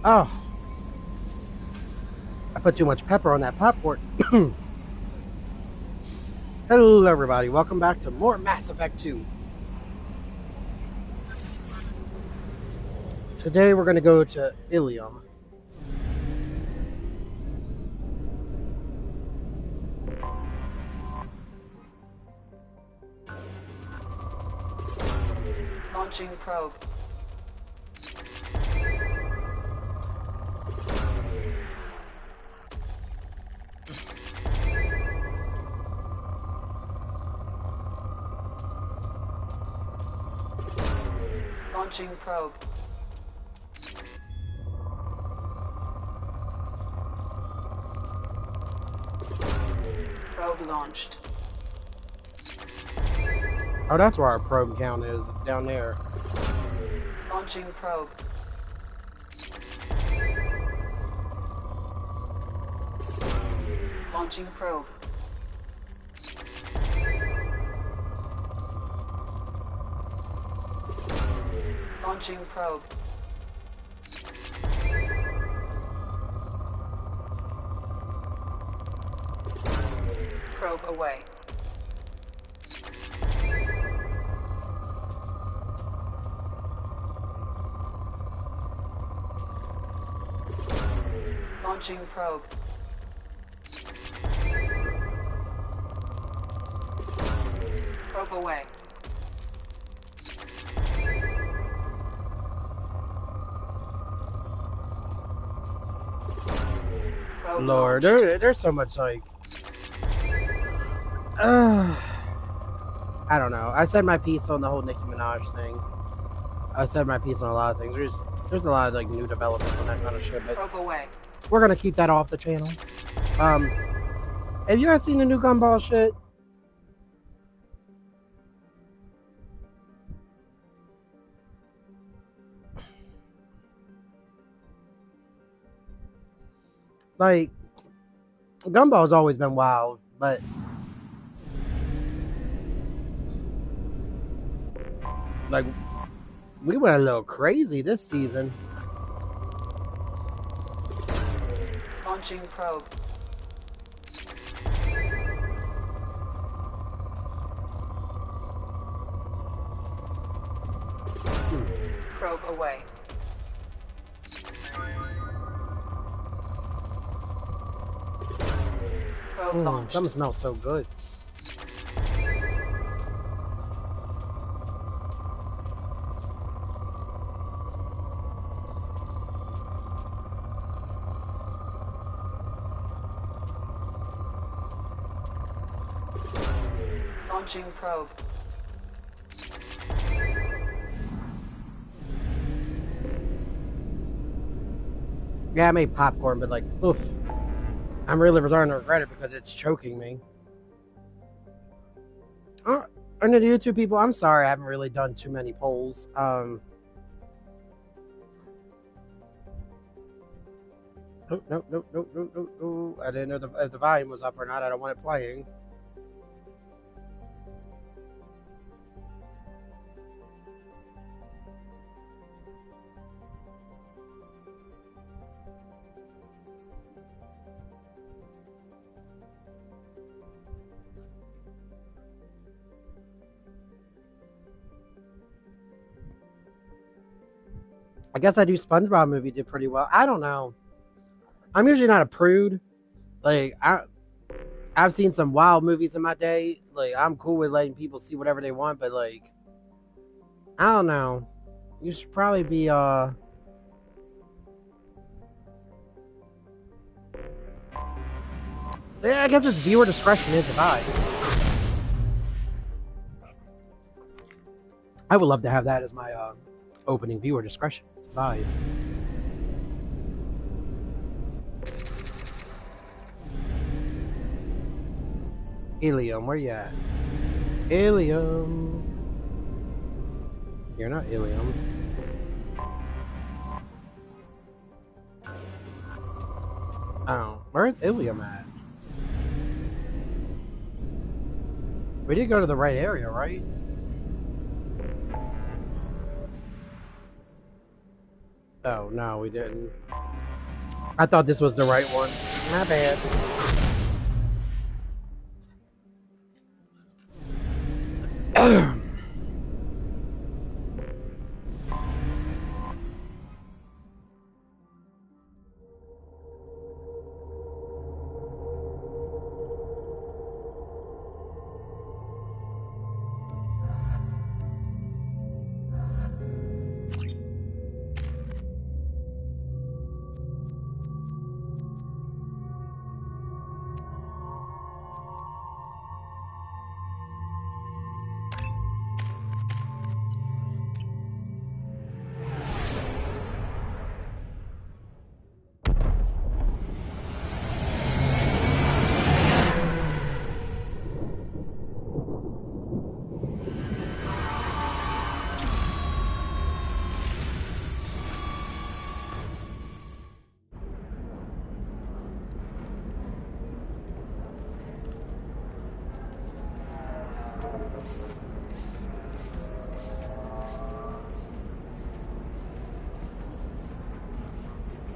Oh, I put too much pepper on that popcorn. Hello, everybody. Welcome back to more Mass Effect 2. Today, we're going to go to Ilium. Launching probe. Launching probe. Probe launched. Oh, that's where our probe count is. It's down there. Launching probe. Launching probe. Launching probe. Probe away. Launching probe. Probe away. Probe Lord, launched. there's so much, like... I don't know. I said my piece on the whole Nicki Minaj thing. I said my piece on a lot of things. There's a lot of, like, new developments on that kind of shit, but... Probe away. We're going to keep that off the channel. Have you guys seen the new Gumball shit? Like, Gumball's always been wild, but like, we went a little crazy this season. Launching probe. Probe away. Probe launched. Something smells so good. Launching probe. Yeah, I made popcorn, but like, oof. I'm really starting to regret it because it's choking me. And the YouTube people, I'm sorry I haven't really done too many polls. Oh, no. I didn't know if the volume was up or not. I don't want it playing. I guess I do SpongeBob movie did pretty well. I don't know. I'm usually not a prude. Like, I've seen some wild movies in my day. Like, I'm cool with letting people see whatever they want, but like, I don't know. You should probably be Yeah, I guess it's viewer discretion is advised. I would love to have that as my opening. Viewer discretion is advised. Ilium, where you at? Ilium. You're not Ilium. Oh, where's Ilium at? We did go to the right area, right? Oh, no, we didn't. I thought this was the right one. My bad.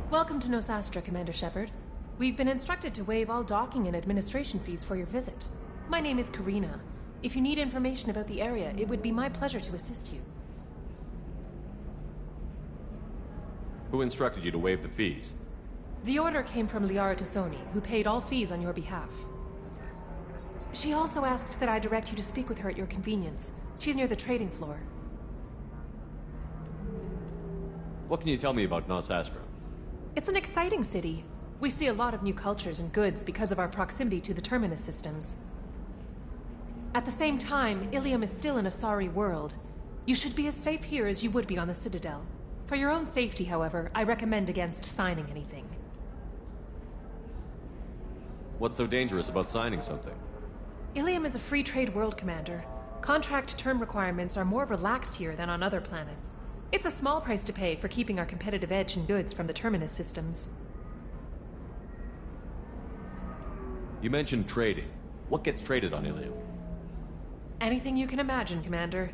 Welcome to Nosastra, Commander Shepard. We've been instructed to waive all docking and administration fees for your visit. My name is Karina. If you need information about the area, it would be my pleasure to assist you. Who instructed you to waive the fees? The order came from Liara Tassoni, who paid all fees on your behalf. She also asked that I direct you to speak with her at your convenience. She's near the trading floor. What can you tell me about Nosastra? It's an exciting city. We see a lot of new cultures and goods because of our proximity to the Terminus systems. At the same time, Ilium is still an Asari world. You should be as safe here as you would be on the Citadel. For your own safety, however, I recommend against signing anything. What's so dangerous about signing something? Ilium is a free trade world, Commander. Contract term requirements are more relaxed here than on other planets. It's a small price to pay for keeping our competitive edge in goods from the Terminus systems. You mentioned trading. What gets traded on Ilium? Anything you can imagine, Commander.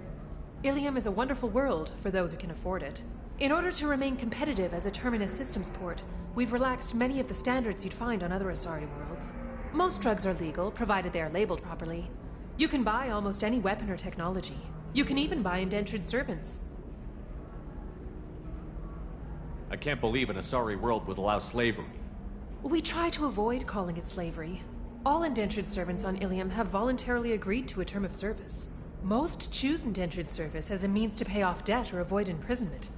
Ilium is a wonderful world for those who can afford it. In order to remain competitive as a Terminus systems port, we've relaxed many of the standards you'd find on other Asari worlds. Most drugs are legal, provided they are labeled properly. You can buy almost any weapon or technology. You can even buy indentured servants. I can't believe an Asari world would allow slavery. We try to avoid calling it slavery. All indentured servants on Ilium have voluntarily agreed to a term of service. Most choose indentured service as a means to pay off debt or avoid imprisonment.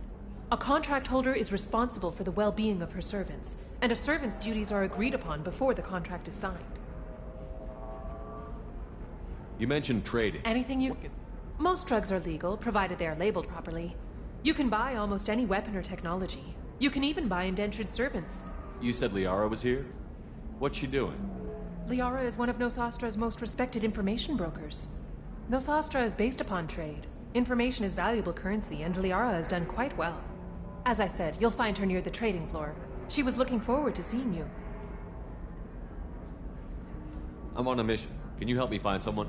A contract holder is responsible for the well-being of her servants, and a servant's duties are agreed upon before the contract is signed. You mentioned trading. Anything you... Most drugs are legal, provided they are labeled properly. You can buy almost any weapon or technology. You can even buy indentured servants. You said Liara was here? What's she doing? Liara is one of Nosastra's most respected information brokers. Nosastra is based upon trade. Information is valuable currency, and Liara has done quite well. As I said, you'll find her near the trading floor. She was looking forward to seeing you. I'm on a mission. Can you help me find someone?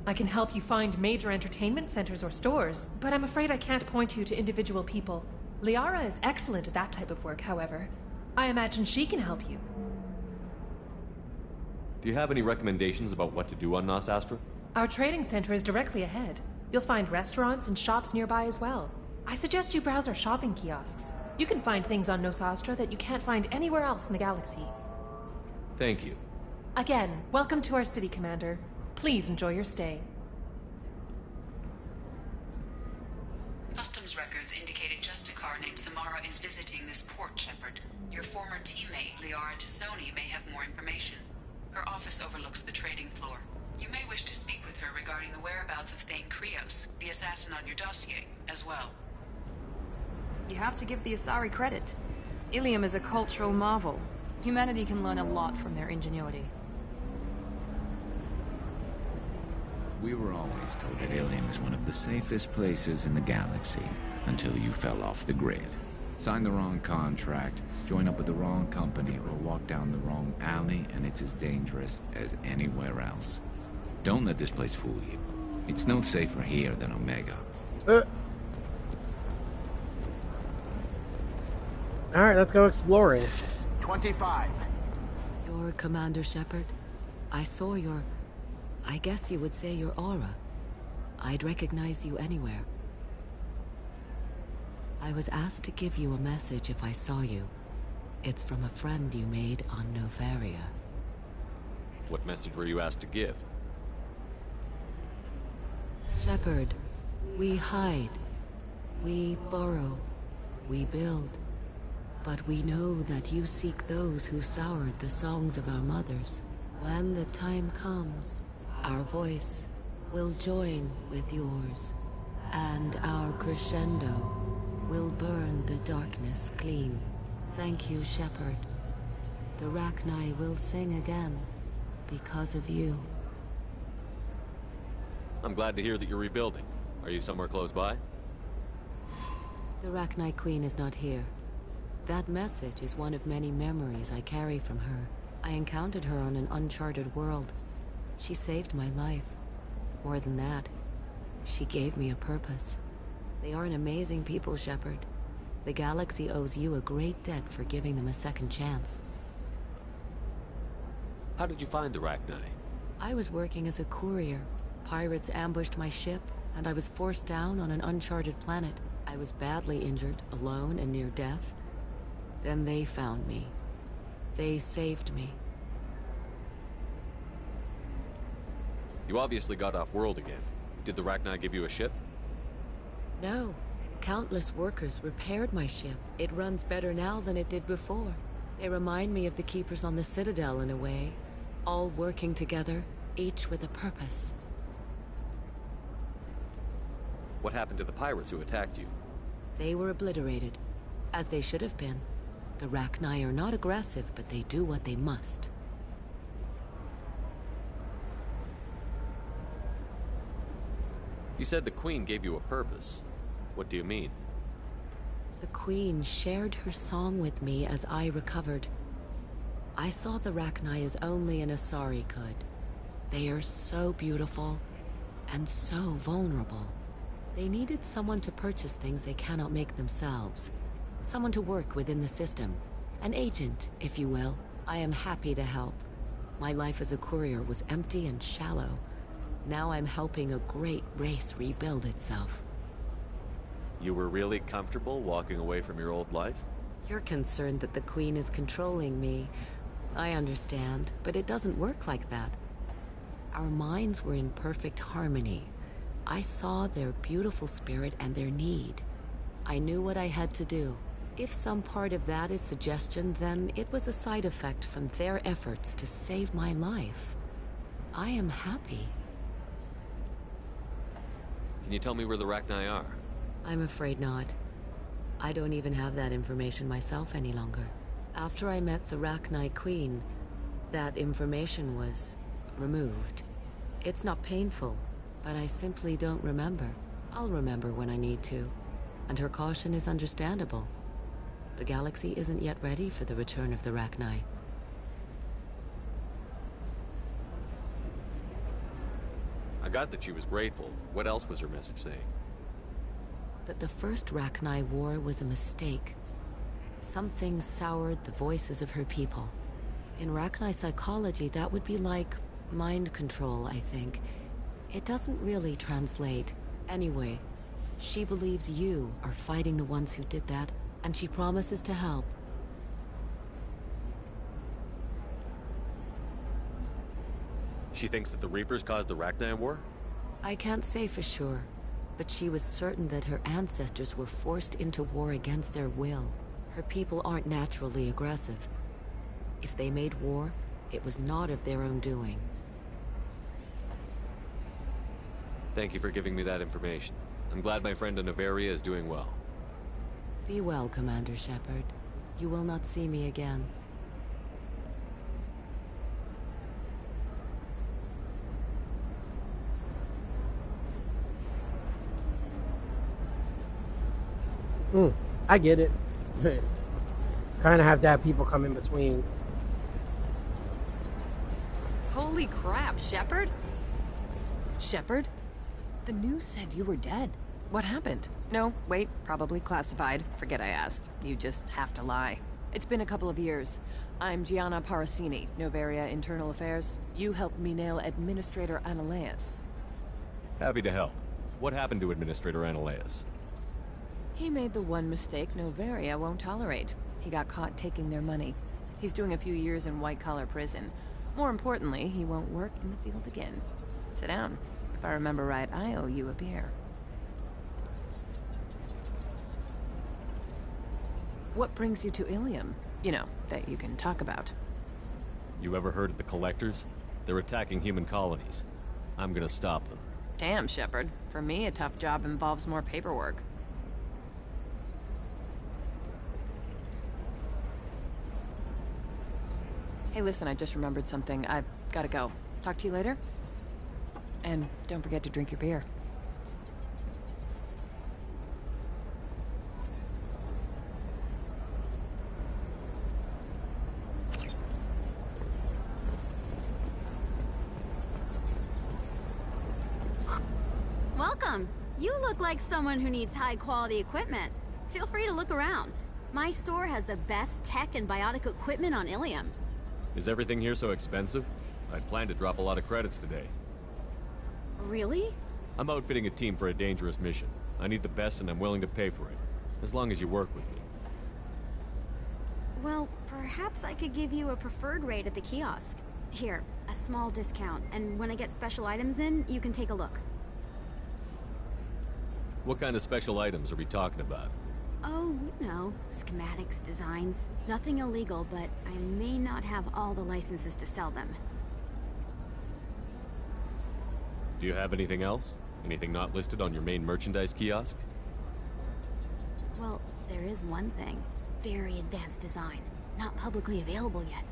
I can help you find major entertainment centers or stores, but I'm afraid I can't point you to individual people. Liara is excellent at that type of work, however. I imagine she can help you. Do you have any recommendations about what to do on Nosastra? Our trading center is directly ahead. You'll find restaurants and shops nearby as well. I suggest you browse our shopping kiosks. You can find things on Nosastra that you can't find anywhere else in the galaxy. Thank you. Again, welcome to our city, Commander. Please enjoy your stay. Customs records indicated just a car named Samara is visiting this port, Shepard. Your former teammate, Liara Tassoni, may have more information. Her office overlooks the trading floor. You may wish to speak with her regarding the whereabouts of Thane Krios, the assassin on your dossier, as well. You have to give the Asari credit. Ilium is a cultural marvel. Humanity can learn a lot from their ingenuity. We were always told that Ilium is one of the safest places in the galaxy, until you fell off the grid. Sign the wrong contract, join up with the wrong company, or walk down the wrong alley, and it's as dangerous as anywhere else. Don't let this place fool you. It's no safer here than Omega. Alright, let's go exploring. 25. You're Commander Shepard? I saw your... I guess you would say your aura. I'd recognize you anywhere. I was asked to give you a message if I saw you. It's from a friend you made on Novaria. What message were you asked to give? Shepard, we hide. We borrow. We build. But we know that you seek those who soured the songs of our mothers. When the time comes, our voice will join with yours, and our crescendo will burn the darkness clean. Thank you, Shepard. The Rachni will sing again because of you. I'm glad to hear that you're rebuilding. Are you somewhere close by? The Rachni Queen is not here. That message is one of many memories I carry from her. I encountered her on an uncharted world. She saved my life. More than that, she gave me a purpose. They are an amazing people, Shepard. The galaxy owes you a great debt for giving them a second chance. How did you find the Rachni? I was working as a courier. Pirates ambushed my ship, and I was forced down on an uncharted planet. I was badly injured, alone and near death. Then they found me. They saved me. You obviously got off world again. Did the Rachni give you a ship? No. Countless workers repaired my ship. It runs better now than it did before. They remind me of the Keepers on the Citadel in a way. All working together, each with a purpose. What happened to the pirates who attacked you? They were obliterated, as they should have been. The Rachni are not aggressive, but they do what they must. You said the Queen gave you a purpose. What do you mean? The Queen shared her song with me as I recovered. I saw the Rachni as only an Asari could. They are so beautiful, and so vulnerable. They needed someone to purchase things they cannot make themselves. Someone to work within the system. An agent, if you will. I am happy to help. My life as a courier was empty and shallow. Now I'm helping a great race rebuild itself. You were really comfortable walking away from your old life? You're concerned that the Queen is controlling me. I understand, but it doesn't work like that. Our minds were in perfect harmony. I saw their beautiful spirit and their need. I knew what I had to do. If some part of that is suggestion, then it was a side effect from their efforts to save my life. I am happy. Can you tell me where the Rachni are? I'm afraid not. I don't even have that information myself any longer. After I met the Rachni Queen, that information was removed. It's not painful, but I simply don't remember. I'll remember when I need to. And her caution is understandable. The galaxy isn't yet ready for the return of the Rachni. I got that she was grateful. What else was her message saying? That the first Rachni war was a mistake. Something soured the voices of her people. In Rachni psychology, that would be like mind control, I think. It doesn't really translate. Anyway, she believes you are fighting the ones who did that, and she promises to help. She thinks that the Reapers caused the Rachni war? I can't say for sure, but she was certain that her ancestors were forced into war against their will. Her people aren't naturally aggressive. If they made war, it was not of their own doing. Thank you for giving me that information. I'm glad my friend in Novaria is doing well. Be well, Commander Shepard. You will not see me again. I get it. Kind of have to have people come in between. Holy crap, Shepard? Shepard? The news said you were dead. What happened? No, wait, probably classified. Forget I asked. You just have to lie. It's been a couple of years. I'm Gianna Parasini, Novaria Internal Affairs. You helped me nail Administrator Analeas. Happy to help. What happened to Administrator Analeas? He made the one mistake Novaria won't tolerate. He got caught taking their money. He's doing a few years in white-collar prison. More importantly, he won't work in the field again. Sit down. If I remember right, I owe you a beer. What brings you to Ilium? You know, that you can talk about. You ever heard of the Collectors? They're attacking human colonies. I'm gonna stop them. Damn, Shepard. For me, a tough job involves more paperwork. Hey, listen, I just remembered something. I've gotta go. Talk to you later? And don't forget to drink your beer. Welcome. You look like someone who needs high-quality equipment. Feel free to look around. My store has the best tech and biotic equipment on Ilium. Is everything here so expensive? I'd planned to drop a lot of credits today. Really? I'm outfitting a team for a dangerous mission. I need the best and I'm willing to pay for it. As long as you work with me. Well, perhaps I could give you a preferred rate at the kiosk. Here, a small discount, and when I get special items in, you can take a look. What kind of special items are we talking about? Oh, you know, schematics, designs. Nothing illegal, but I may not have all the licenses to sell them. Do you have anything else? Anything not listed on your main merchandise kiosk? Well, there is one thing. Very advanced design. Not publicly available yet.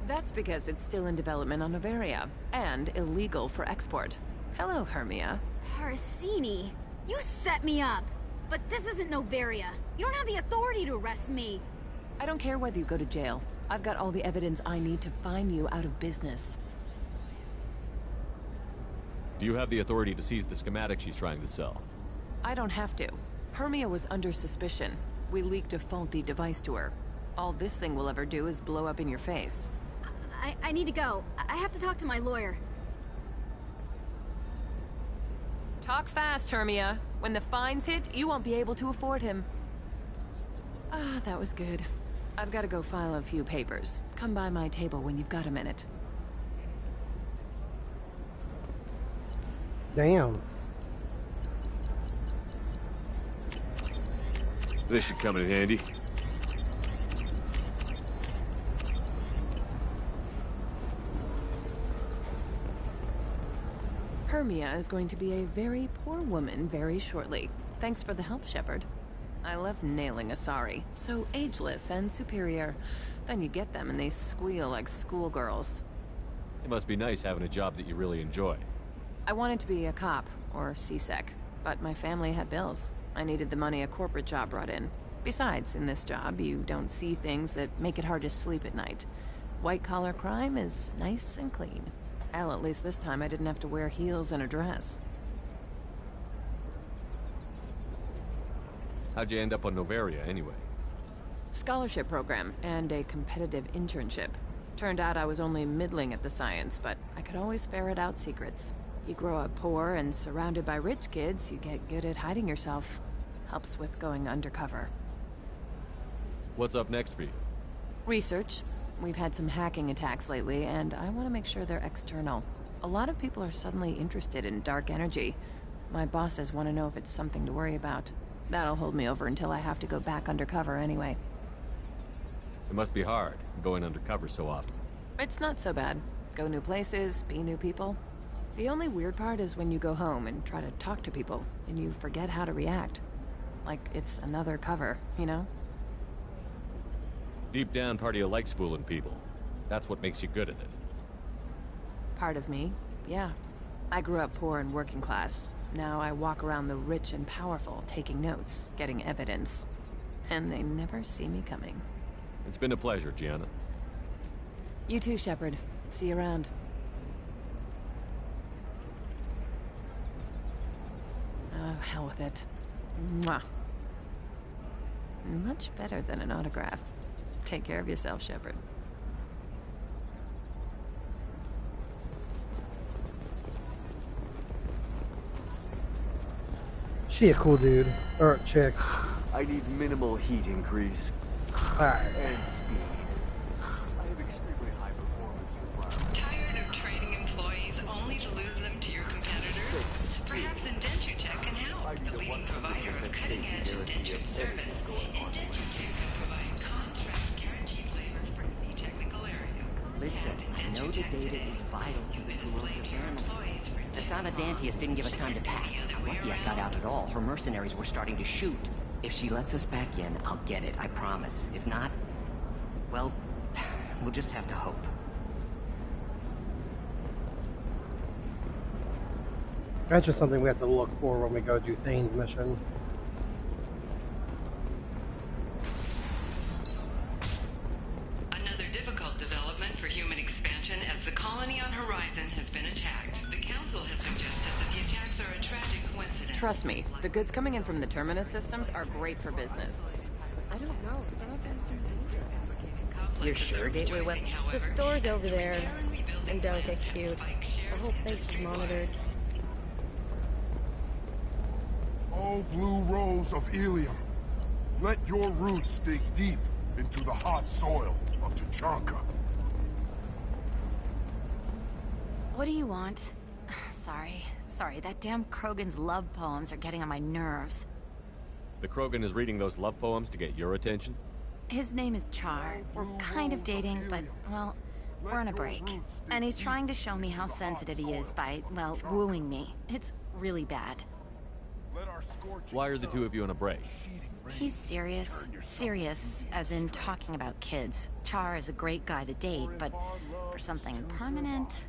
That's because it's still in development on Novaria, and illegal for export. Hello, Hermia. Parasini, you set me up! But this isn't Novaria. You don't have the authority to arrest me. I don't care whether you go to jail. I've got all the evidence I need to find you out of business. Do you have the authority to seize the schematic she's trying to sell? I don't have to. Hermia was under suspicion. We leaked a faulty device to her. All this thing will ever do is blow up in your face. I need to go. I have to talk to my lawyer. Talk fast, Hermia. When the fines hit, you won't be able to afford him. Ah, that was good. I've got to go file a few papers. Come by my table when you've got a minute. Damn. This should come in handy. Hermia is going to be a very poor woman very shortly. Thanks for the help, Shepard. I love nailing Asari. So ageless and superior. Then you get them and they squeal like schoolgirls. It must be nice having a job that you really enjoy. I wanted to be a cop, or CSEC, but my family had bills. I needed the money a corporate job brought in. Besides, in this job, you don't see things that make it hard to sleep at night. White-collar crime is nice and clean. Hell, at least this time I didn't have to wear heels and a dress. How'd you end up on Novaria, anyway? Scholarship program and a competitive internship. Turned out I was only middling at the science, but I could always ferret out secrets. You grow up poor and surrounded by rich kids, you get good at hiding yourself. Helps with going undercover. What's up next for you? Research. We've had some hacking attacks lately, and I want to make sure they're external. A lot of people are suddenly interested in dark energy. My bosses want to know if it's something to worry about. That'll hold me over until I have to go back undercover anyway. It must be hard, going undercover so often. It's not so bad. Go new places, be new people. The only weird part is when you go home and try to talk to people, and you forget how to react. Like it's another cover, you know? Deep down, part of you likes fooling people. That's what makes you good at it. Part of me, yeah. I grew up poor and working class. Now I walk around the rich and powerful, taking notes, getting evidence. And they never see me coming. It's been a pleasure, Gianna. You too, Shepard. See you around. Oh, hell with it. Mwah. Much better than an autograph. Take care of yourself, Shepard. She a cool dude. Or chick. I need minimal heat increase. Alright. And speed. I have extremely high performance requirements. Tired of trading employees only to lose them to your competitors? Perhaps Indentutech can help. The leading provider of cutting-edge indentured service. Indentutech can provide contract guaranteed labor for any technical area. Listen, I know the data is vital to the corrosive family. The Saladantius didn't give us time to pack. I'm lucky I got out at all. Her mercenaries were starting to shoot. If she lets us back in, I'll get it, I promise. If not, well, we'll just have to hope. That's just something we have to look for when we go do Thane's mission. Another difficult development for human expansion as the colony on Horizon has been attacked. The Council has suggested that the attacks are a tragic coincidence. Trust me, the goods coming in from the Terminus systems are great for business. I don't know. Some of them seem dangerous. You're sure, Gateway Web? The store's over there. And don't get cute. The whole place is monitored. Oh, blue rose of Ilium, let your roots dig deep into the hot soil of Tuchanka. What do you want? Sorry, that damn Krogan's love poems are getting on my nerves. The Krogan is reading those love poems to get your attention? His name is Char. We're kind of dating, but, well, we're on a break. And he's trying to show me how sensitive he is by, well, wooing me. It's really bad. Why are the two of you on a break? He's serious. Serious, as in talking about kids. Char is a great guy to date, but for something permanent...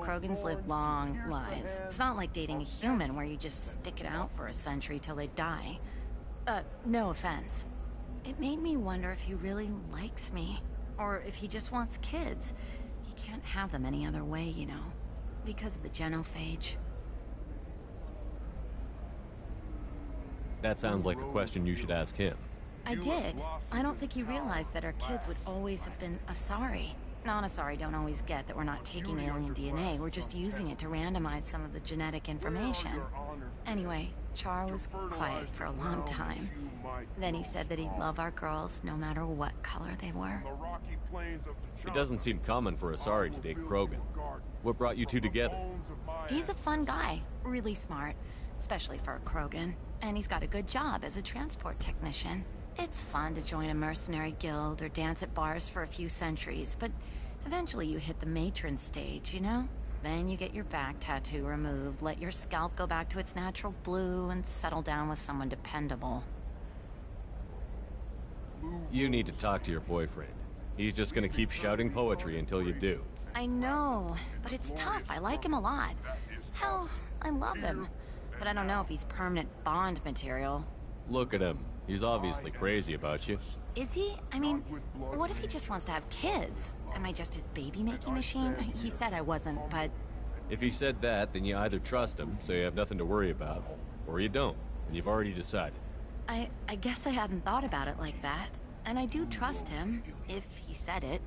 Krogans live long lives. It's not like dating a human where you just stick it out for a century till they die. No offense. It made me wonder if he really likes me. Or if he just wants kids. He can't have them any other way, you know. Because of the genophage. That sounds like a question you should ask him. I did. I don't think he realized that our kids would always have been Asari. Non-Asari don't always get that we're not taking alien DNA, we're just using it to randomize some of the genetic information. Anyway, Char was quiet for a long time. Then he said that he'd love our girls no matter what color they were. It doesn't seem common for Asari to date Krogan. What brought you two together? He's a fun guy, really smart, especially for a Krogan. And he's got a good job as a transport technician. It's fun to join a mercenary guild or dance at bars for a few centuries, but eventually you hit the matron stage, you know? Then you get your back tattoo removed, let your scalp go back to its natural blue, and settle down with someone dependable. You need to talk to your boyfriend. He's just gonna keep shouting poetry until you do. I know, but it's tough. I like him a lot. Hell, I love him. But I don't know if he's permanent Bond material. Look at him. He's obviously crazy about you. Is he? I mean, what if he just wants to have kids? Am I just his baby-making machine? He said I wasn't, but... If he said that, then you either trust him, so you have nothing to worry about, or you don't, and you've already decided. I guess I hadn't thought about it like that. And I do trust him, if he said it.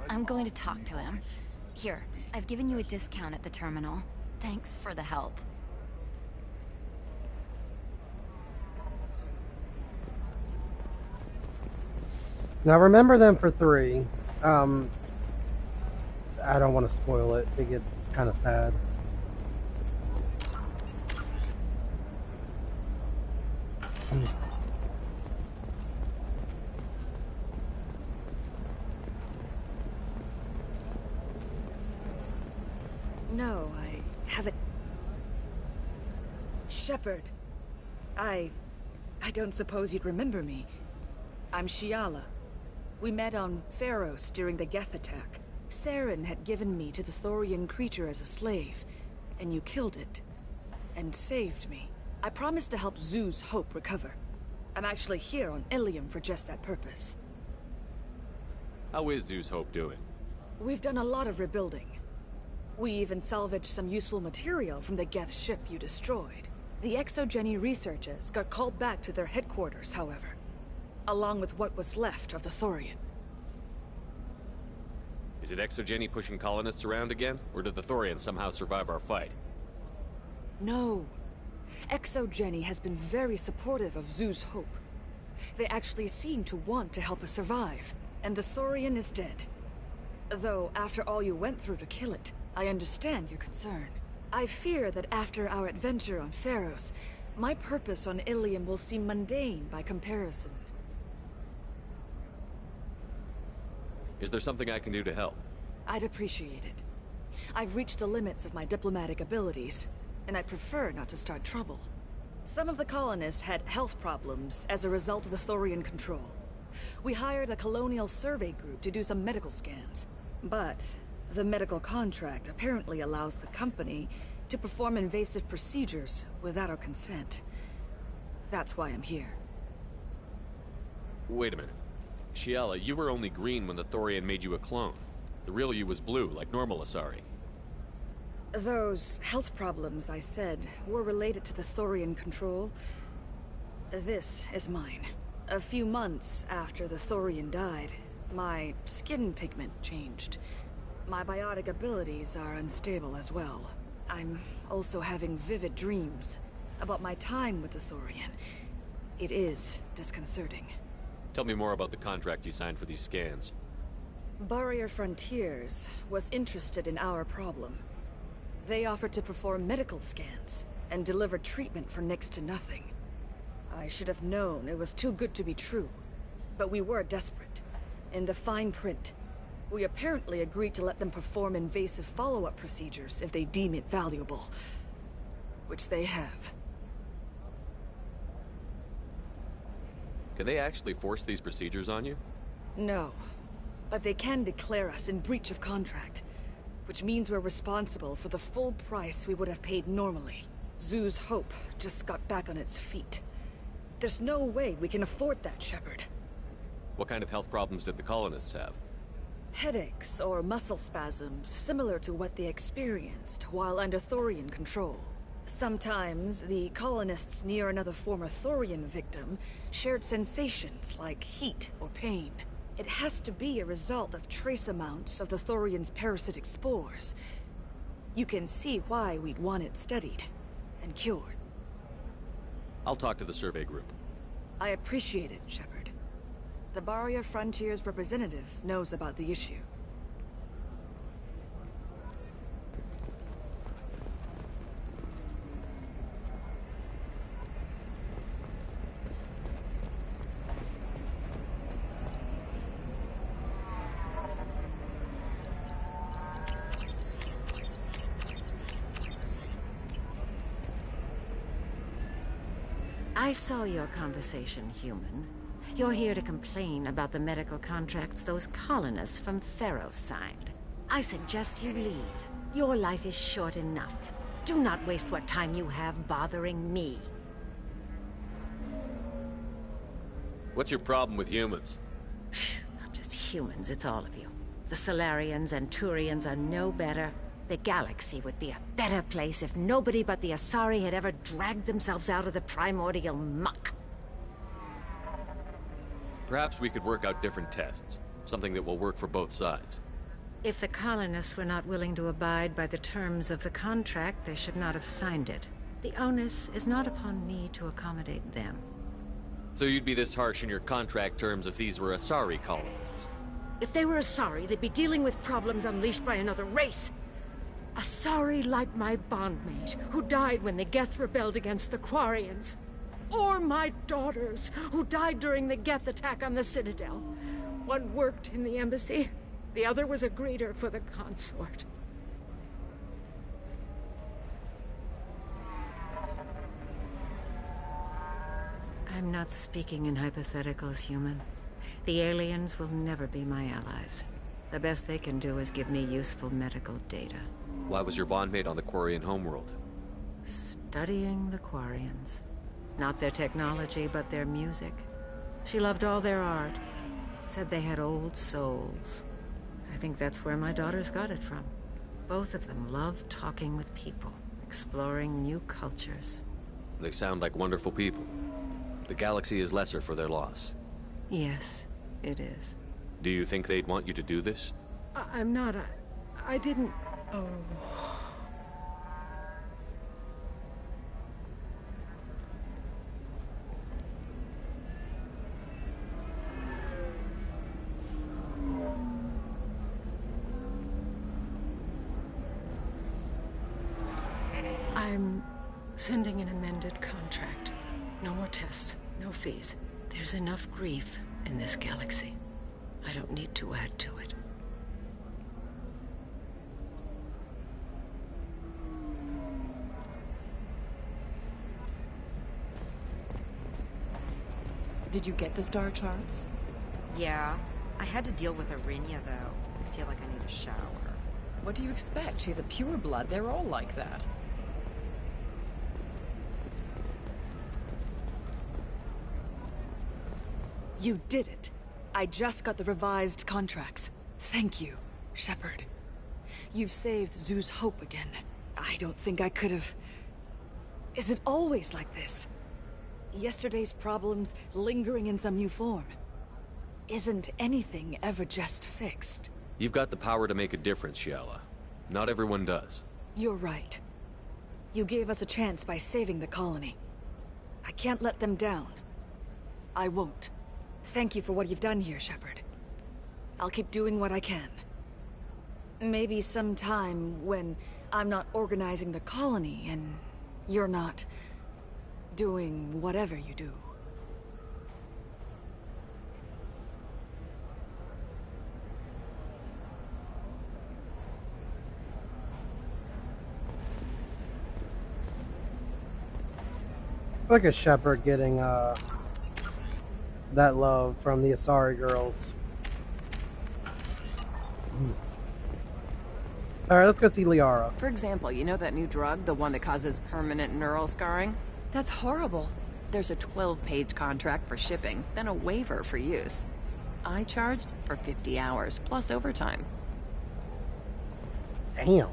I'm going to talk to him. Here, I've given you a discount at the terminal. Thanks for the help. Now remember them for 3. I don't want to spoil it. It gets kind of sad. No, I haven't... Shepard. I don't suppose you'd remember me. I'm Shiala. We met on Pharos during the Geth attack. Saren had given me to the Thorian creature as a slave, and you killed it. And saved me. I promised to help Zoo's Hope recover. I'm actually here on Ilium for just that purpose. How is Zeus Hope doing? We've done a lot of rebuilding. We even salvaged some useful material from the Geth ship you destroyed. The exogeny researchers got called back to their headquarters, however, along with what was left of the Thorian. Is it exogeny pushing colonists around again? Or did the Thorians somehow survive our fight? No. Exogeny has been very supportive of Zoo's hope. They actually seem to want to help us survive, and the Thorian is dead. Though, after all you went through to kill it, I understand your concern. I fear that after our adventure on Pharos, my purpose on Ilium will seem mundane by comparison. Is there something I can do to help? I'd appreciate it. I've reached the limits of my diplomatic abilities, and I prefer not to start trouble. Some of the colonists had health problems as a result of the Thorian control. We hired a colonial survey group to do some medical scans. But the medical contract apparently allows the company to perform invasive procedures without our consent. That's why I'm here. Wait a minute. Shiala, you were only green when the Thorian made you a clone. The real you was blue, like normal Asari. Those health problems I said were related to the Thorian control. This is mine. A few months after the Thorian died, my skin pigment changed. My biotic abilities are unstable as well. I'm also having vivid dreams about my time with the Thorian. It is disconcerting. Tell me more about the contract you signed for these scans. Bioware Frontiers was interested in our problem. They offered to perform medical scans and deliver treatment for next to nothing. I should have known it was too good to be true, but we were desperate. In the fine print, we apparently agreed to let them perform invasive follow-up procedures if they deem it valuable. Which they have. Can they actually force these procedures on you? No, but they can declare us in breach of contract, which means we're responsible for the full price we would have paid normally. Zoo's hope just got back on its feet. There's no way we can afford that, Shepard. What kind of health problems did the colonists have? Headaches or muscle spasms similar to what they experienced while under Thorian control. Sometimes the colonists near another former Thorian victim shared sensations like heat or pain. It has to be a result of trace amounts of the Thorian's parasitic spores. You can see why we'd want it studied and cured. I'll talk to the survey group. I appreciate it, Shepard. The Bioware Frontiers representative knows about the issue. I saw your conversation, human. You're here to complain about the medical contracts those colonists from Pharos signed. I suggest you leave. Your life is short enough. Do not waste what time you have bothering me. What's your problem with humans? Not just humans, it's all of you. The Solarians and Turians are no better. The galaxy would be a better place if nobody but the Asari had ever dragged themselves out of the primordial muck. Perhaps we could work out different tests. Something that will work for both sides. If the colonists were not willing to abide by the terms of the contract, they should not have signed it. The onus is not upon me to accommodate them. So you'd be this harsh in your contract terms if these were Asari colonists? If they were Asari, they'd be dealing with problems unleashed by another race. Asari like my bondmate, who died when the Geth rebelled against the Quarians. Or my daughters, who died during the Geth attack on the Citadel. One worked in the embassy, the other was a greeter for the consort. I'm not speaking in hypotheticals, human. The aliens will never be my allies. The best they can do is give me useful medical data. Why was your bondmate on the Quarian homeworld? Studying the Quarians. Not their technology, but their music. She loved all their art. Said they had old souls. I think that's where my daughters got it from. Both of them loved talking with people, exploring new cultures. They sound like wonderful people. The galaxy is lesser for their loss. Yes, it is. Do you think they'd want you to do this? I'm not. I didn't. Oh. I'm sending an amended contract. No more tests, no fees. There's enough grief in this galaxy. I don't need to add to it. Did you get the star charts? Yeah. I had to deal with Arinya, though. I feel like I need a shower. What do you expect? She's a pureblood. They're all like that. You did it. I just got the revised contracts. Thank you, Shepard. You've saved Zoo's hope again. I don't think I could have... Is it always like this? Yesterday's problems lingering in some new form. Isn't anything ever just fixed? You've got the power to make a difference, Shiala. Not everyone does. You're right. You gave us a chance by saving the colony. I can't let them down. I won't. Thank you for what you've done here, Shepard. I'll keep doing what I can. Maybe sometime when I'm not organizing the colony and you're not doing whatever you do. Look at Shepard getting that love from the Asari girls. Alright, let's go see Liara. For example, you know that new drug, the one that causes permanent neural scarring? That's horrible. There's a 12-page contract for shipping, then a waiver for use. I charged for 50 hours, plus overtime. Damn.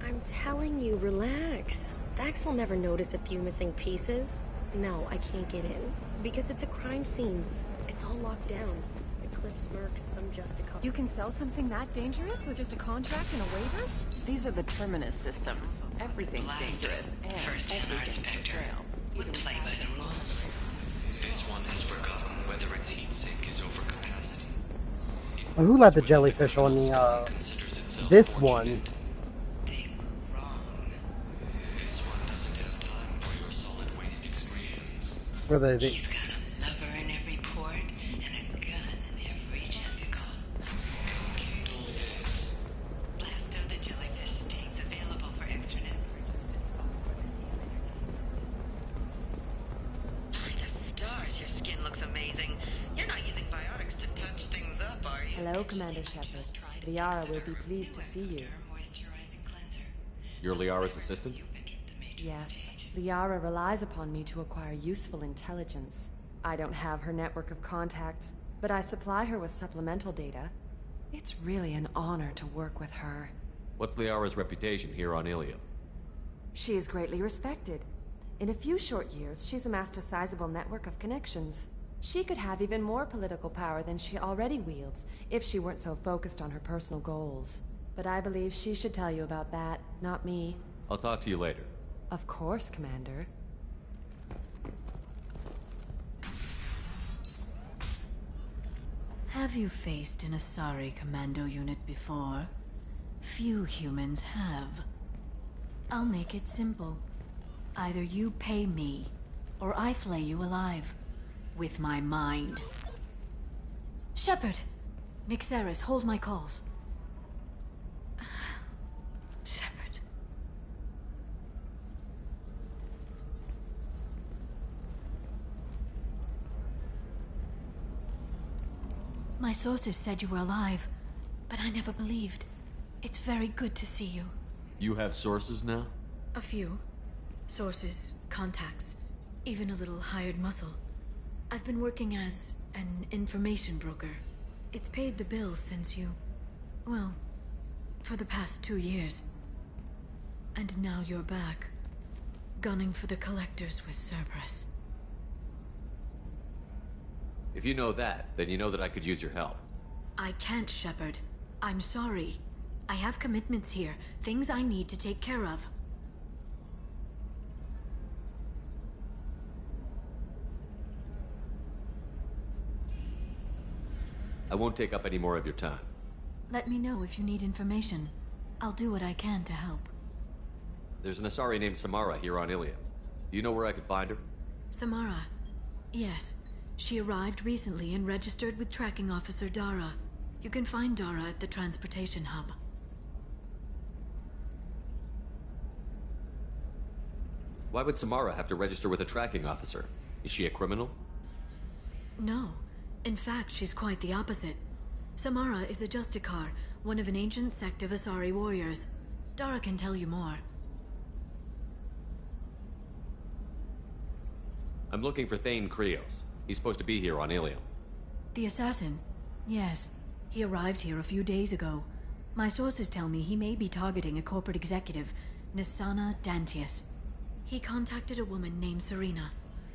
I'm telling you, relax. Dax will never notice a few missing pieces. No, I can't get in. Because it's a crime scene. It's all locked down. Eclipse Mercs, some Justicon. You can sell something that dangerous with just a contract and a waiver? These are the Terminus systems. Everything's dangerous, and everything's for sale. Would play by the rules. This one has forgotten whether its heatsink is over capacity. Well, who let the jellyfish on the, this one? They were wrong. This one doesn't have time for your solid waste excretions. Were they? He's got a lover in every port and a gun in every tentacle. Kindle this. Blast of the jellyfish stings available for extra network. By the stars, your skin looks amazing. You're not using biotics to touch things up, are you? Hello, Commander Shepard. Liara will be pleased to see you. You're Liara's assistant? Yes. Liara relies upon me to acquire useful intelligence. I don't have her network of contacts, but I supply her with supplemental data. It's really an honor to work with her. What's Liara's reputation here on Ilium? She is greatly respected. In a few short years, she's amassed a sizable network of connections. She could have even more political power than she already wields, if she weren't so focused on her personal goals. But I believe she should tell you about that, not me. I'll talk to you later. Of course, Commander. Have you faced an Asari commando unit before? Few humans have. I'll make it simple. Either you pay me, or I flay you alive. With my mind. Shepard! Nixeris, hold my calls. Shepard. My sources said you were alive, but I never believed. It's very good to see you. You have sources now? A few. Sources, contacts, even a little hired muscle. I've been working as an information broker. It's paid the bills since you... well, for the past 2 years. And now you're back. gunning for the collectors with Cerberus. If you know that, then you know that I could use your help. I can't, Shepard. I'm sorry. I have commitments here, things I need to take care of. I won't take up any more of your time. Let me know if you need information. I'll do what I can to help. There's an Asari named Samara here on Ilium. Do you know where I could find her? Samara. Yes. She arrived recently and registered with Tracking Officer Dara. You can find Dara at the transportation hub. Why would Samara have to register with a tracking officer? Is she a criminal? No. In fact, she's quite the opposite. Samara is a Justicar, one of an ancient sect of Asari warriors. Dara can tell you more. I'm looking for Thane Krios. He's supposed to be here on Ilium. The assassin? Yes. He arrived here a few days ago. My sources tell me he may be targeting a corporate executive, Nisana Dantius. He contacted a woman named Serena.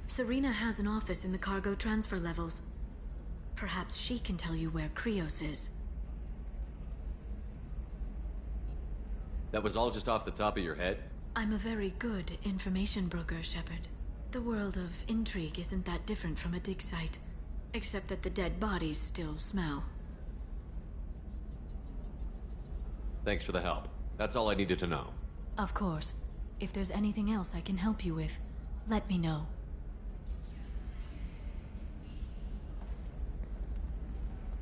Serena has an office in the cargo transfer levels. Perhaps she can tell you where Krios is. That was all just off the top of your head? I'm a very good information broker, Shepard. The world of intrigue isn't that different from a dig site, except that the dead bodies still smell. Thanks for the help. That's all I needed to know. Of course. If there's anything else I can help you with, let me know.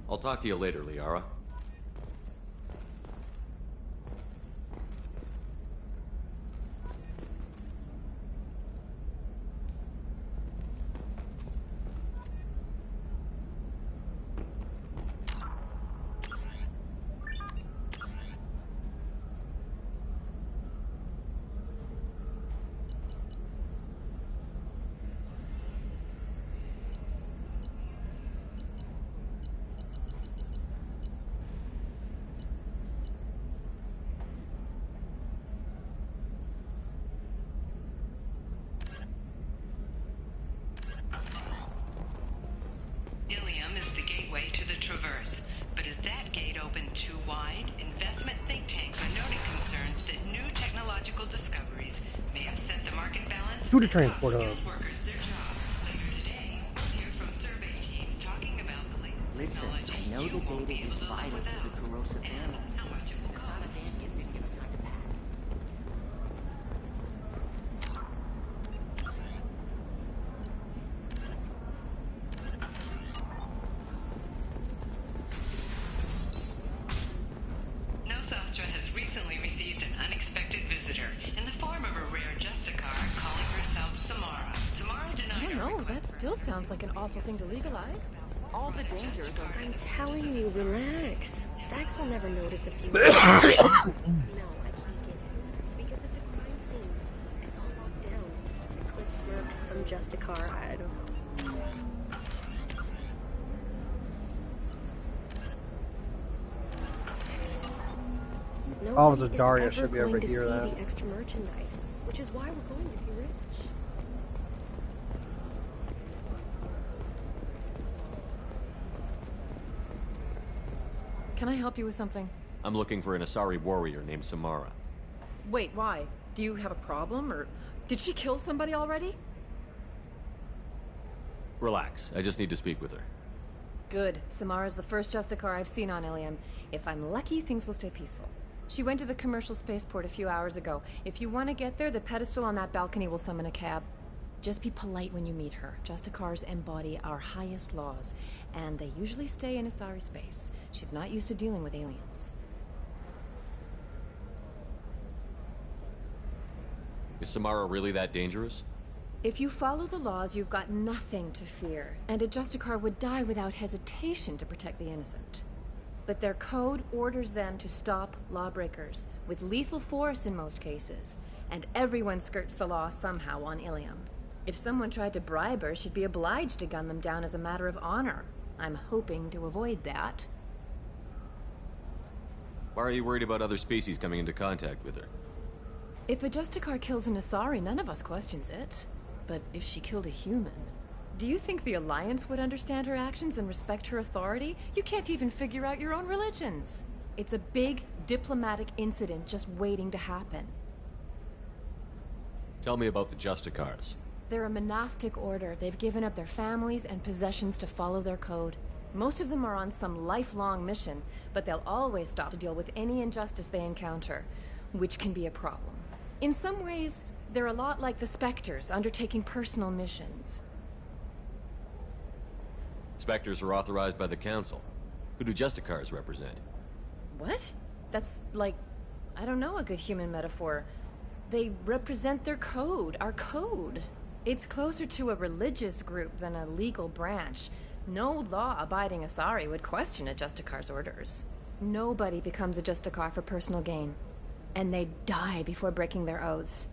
I'll talk to you later, Liara. Ilium is the gateway to the Traverse, but is that gate open too wide? Investment think tanks are noting concerns that new technological discoveries may upset the market balance. To the transport hub. Workers their jobs. Later today, we'll hear from survey teams talking about the latest Listen, technology I know you the won't be data able is to live vital to without, the corrosive and animal. how much it will cost. Dantius didn't give us time to pack. Nosastra has recently received an unexpected visitor in the form of a rare Justicar calling herself Samara. Samara I denied don't her know, that still sounds like an awful thing to legalize. All the dangers are... I'm telling you, relax. Dax will never notice if you... No, I can't get in. Because it's a crime scene. It's all locked down. Eclipse works, some Justicar, I don't know. Officer Nobody is Daria ever should be able going to to hear see that. the extra merchandise, which is why we're going to be rich. Can I help you with something? I'm looking for an Asari warrior named Samara. Wait, why? Do you have a problem, or did she kill somebody already? Relax, I just need to speak with her. Good. Samara's the first Justicar I've seen on Ilium. If I'm lucky, things will stay peaceful. She went to the commercial spaceport a few hours ago. If you want to get there, the pedestal on that balcony will summon a cab. Just be polite when you meet her. Justicars embody our highest laws, and they usually stay in Asari space. She's not used to dealing with aliens. Is Samara really that dangerous? If you follow the laws, you've got nothing to fear, and a Justicar would die without hesitation to protect the innocent. But their code orders them to stop lawbreakers, with lethal force in most cases, and everyone skirts the law somehow on Ilium. If someone tried to bribe her, she'd be obliged to gun them down as a matter of honor. I'm hoping to avoid that. Why are you worried about other species coming into contact with her? If a Justicar kills an Asari, none of us questions it. But if she killed a human, do you think the Alliance would understand her actions and respect her authority? You can't even figure out your own religions. It's a big diplomatic incident just waiting to happen. Tell me about the Justicars. They're a monastic order. They've given up their families and possessions to follow their code. Most of them are on some lifelong mission, but they'll always stop to deal with any injustice they encounter, which can be a problem. In some ways, they're a lot like the Spectres, undertaking personal missions. Spectres are authorized by the Council. Who do Justicars represent? What? That's like, I don't know, a good human metaphor. They represent their code, our code. It's closer to a religious group than a legal branch. No law-abiding Asari would question a Justicar's orders. Nobody becomes a Justicar for personal gain. And they die before breaking their oaths.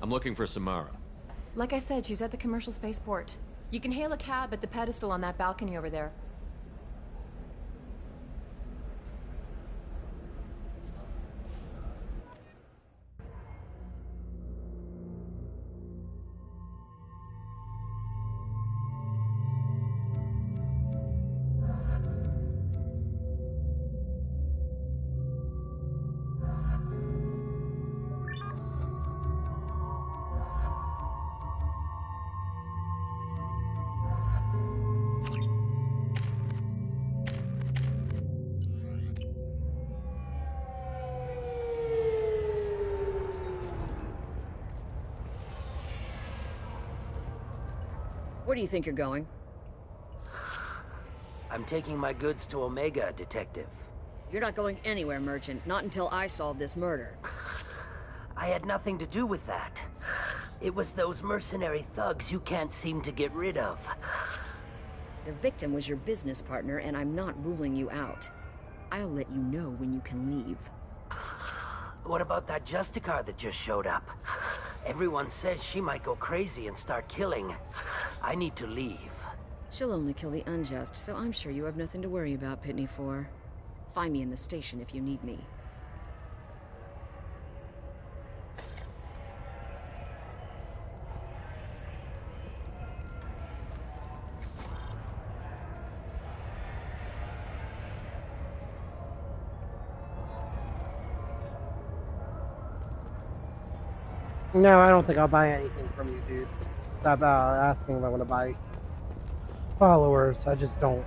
I'm looking for Samara. Like I said, she's at the commercial spaceport. You can hail a cab at the pedestal on that balcony over there. Where do you think you're going? I'm taking my goods to Omega, Detective. You're not going anywhere, Merchant. Not until I solve this murder. I had nothing to do with that. It was those mercenary thugs you can't seem to get rid of. The victim was your business partner, and I'm not ruling you out. I'll let you know when you can leave. What about that Justicar that just showed up? Everyone says she might go crazy and start killing. I need to leave. She'll only kill the unjust, so I'm sure you have nothing to worry about, Pitney 4. Find me in the station if you need me. No, I don't think I'll buy anything from you, dude. Stop asking if I want to buy followers. I just don't.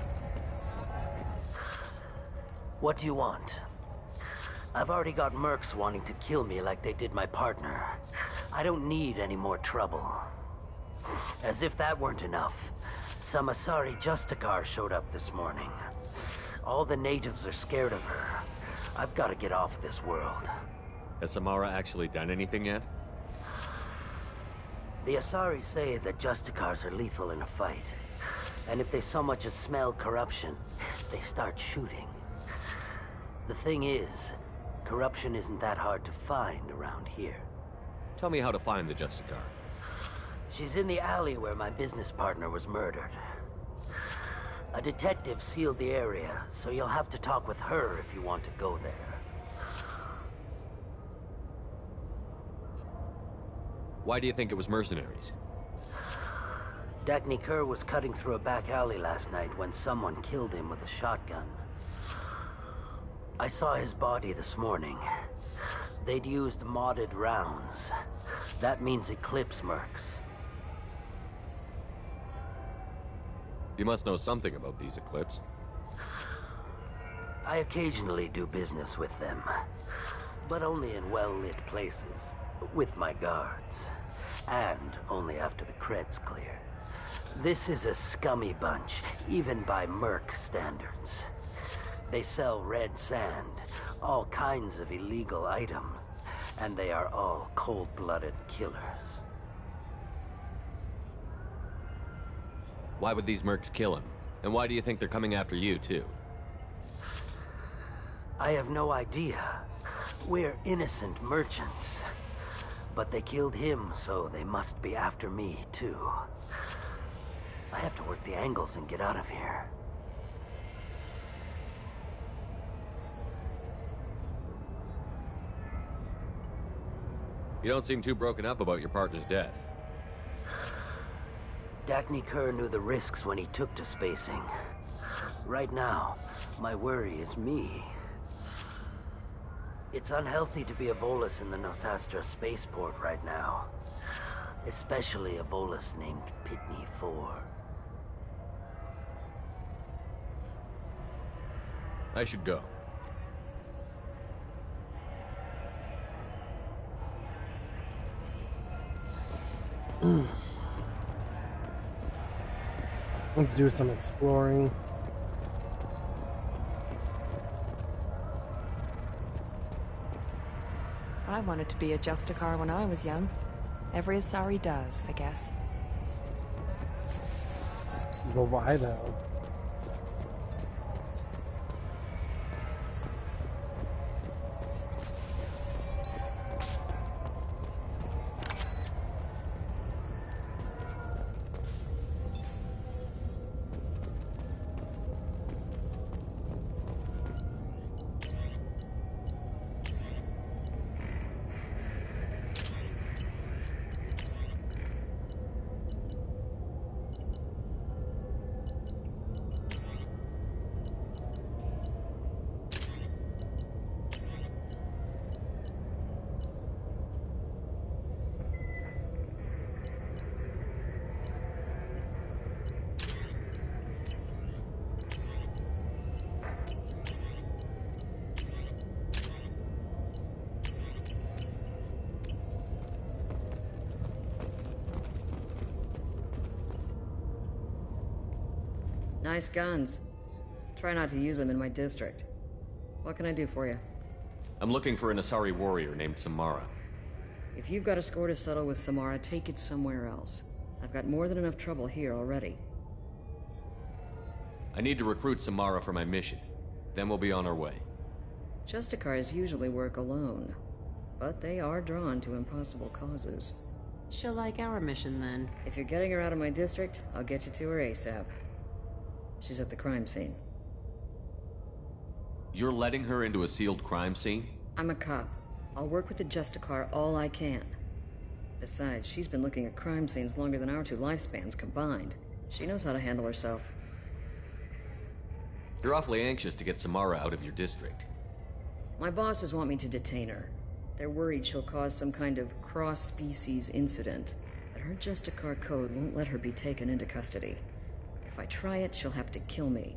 What do you want? I've already got mercs wanting to kill me like they did my partner. I don't need any more trouble. As if that weren't enough, some Asari Justicar showed up this morning. All the natives are scared of her. I've got to get off this world. Has Samara actually done anything yet? The Asari say that Justicars are lethal in a fight. And if they so much as smell corruption, they start shooting. The thing is, corruption isn't that hard to find around here. Tell me how to find the Justicar. She's in the alley where my business partner was murdered. A detective sealed the area, so you'll have to talk with her if you want to go there. Why do you think it was mercenaries? Dagny Kerr was cutting through a back alley last night when someone killed him with a shotgun. I saw his body this morning. They'd used modded rounds. That means Eclipse mercs. You must know something about these Eclipse. I occasionally do business with them, but only in well-lit places, with my guards, and only after the cred's clear. This is a scummy bunch, even by merc standards. They sell red sand, all kinds of illegal items, and they are all cold-blooded killers. Why would these mercs kill him? And why do you think they're coming after you, too? I have no idea. We're innocent merchants. But they killed him, so they must be after me, too. I have to work the angles and get out of here. You don't seem too broken up about your partner's death. Dagny Kerr knew the risks when he took to spacing. Right now, my worry is me. It's unhealthy to be a Volus in the Nosastra spaceport right now. Especially a Volus named Pitney 4. I should go. Let's do some exploring. I wanted to be a Justicar when I was young. Every Asari does, I guess. But why though? Nice guns. Try not to use them in my district. What can I do for you? I'm looking for an Asari warrior named Samara. If you've got a score to settle with Samara, take it somewhere else. I've got more than enough trouble here already. I need to recruit Samara for my mission. Then we'll be on our way. Justicars usually work alone, but they are drawn to impossible causes. She'll like our mission then. If you're getting her out of my district, I'll get you to her ASAP. She's at the crime scene. You're letting her into a sealed crime scene? I'm a cop. I'll work with the Justicar all I can. Besides, she's been looking at crime scenes longer than our two lifespans combined. She knows how to handle herself. You're awfully anxious to get Samara out of your district. My bosses want me to detain her. They're worried she'll cause some kind of cross-species incident, but her Justicar code won't let her be taken into custody. If I try it, she'll have to kill me.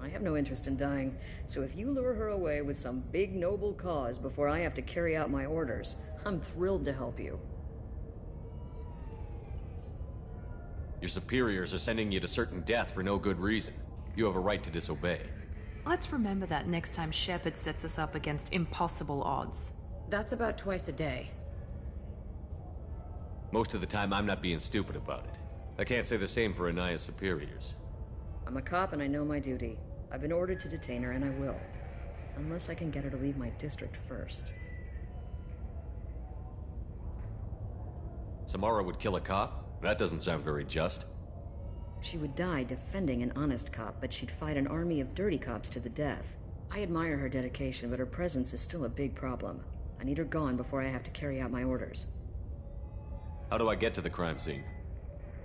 I have no interest in dying, so if you lure her away with some big noble cause before I have to carry out my orders, I'm thrilled to help you. Your superiors are sending you to certain death for no good reason. You have a right to disobey. Let's remember that next time Shepard sets us up against impossible odds. That's about twice a day. Most of the time, I'm not being stupid about it. I can't say the same for Anaya's superiors. I'm a cop and I know my duty. I've been ordered to detain her and I will. Unless I can get her to leave my district first. Samara would kill a cop? That doesn't sound very just. She would die defending an honest cop, but she'd fight an army of dirty cops to the death. I admire her dedication, but her presence is still a big problem. I need her gone before I have to carry out my orders. How do I get to the crime scene?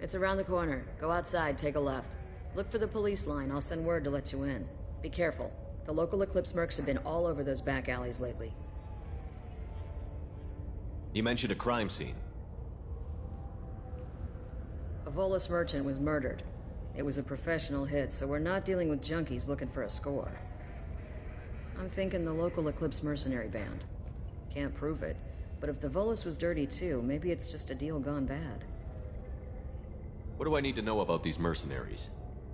It's around the corner. Go outside, take a left. Look for the police line. I'll send word to let you in. Be careful. The local Eclipse mercs have been all over those back alleys lately. You mentioned a crime scene. A Volus merchant was murdered. It was a professional hit, so we're not dealing with junkies looking for a score. I'm thinking the local Eclipse mercenary band. Can't prove it, but if the Volus was dirty too, maybe it's just a deal gone bad. What do I need to know about these mercenaries?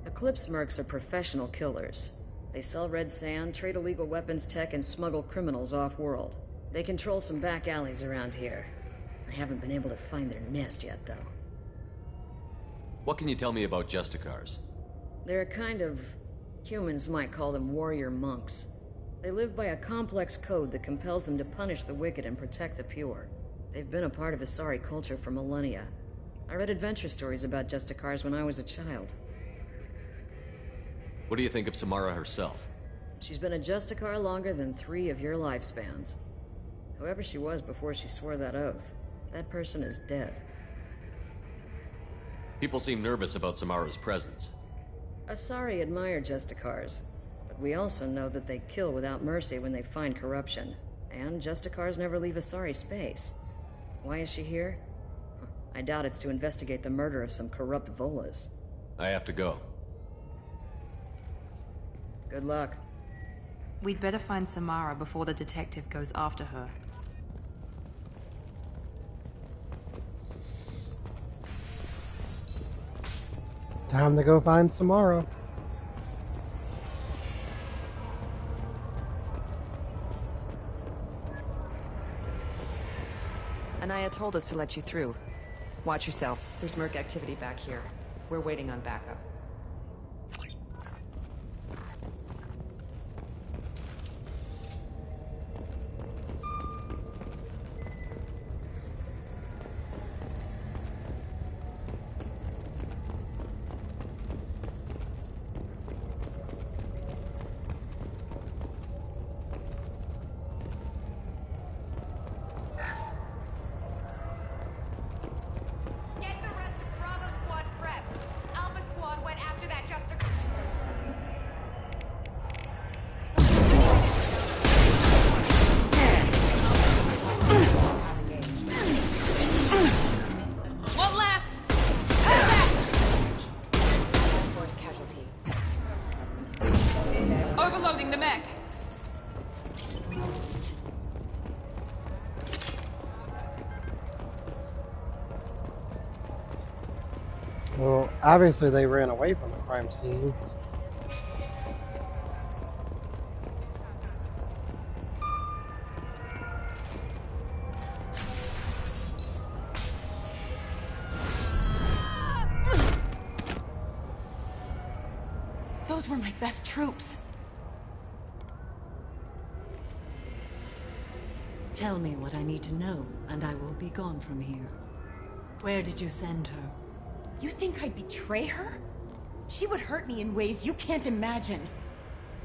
Eclipse mercs are professional killers. They sell red sand, trade illegal weapons tech, and smuggle criminals off-world. They control some back alleys around here. I haven't been able to find their nest yet, though. What can you tell me about Justicars? They're a kind of... humans might call them warrior monks. They live by a complex code that compels them to punish the wicked and protect the pure. They've been a part of Asari culture for millennia. I read adventure stories about Justicars when I was a child. What do you think of Samara herself? She's been a Justicar longer than 3 of your lifespans. Whoever she was before she swore that oath. That person is dead. People seem nervous about Samara's presence. Asari admire Justicars, but we also know that they kill without mercy when they find corruption. And Justicars never leave Asari space. Why is she here? I doubt it's to investigate the murder of some corrupt Volas. I have to go. Good luck. We'd better find Samara before the detective goes after her. Time to go find Samara. Anaya told us to let you through. Watch yourself. There's Merc activity back here. We're waiting on backup. Overloading the mech. Well, obviously they ran away from the crime scene. Those were my best troops. Tell me what I need to know, and I will be gone from here. Where did you send her? You think I'd betray her? She would hurt me in ways you can't imagine.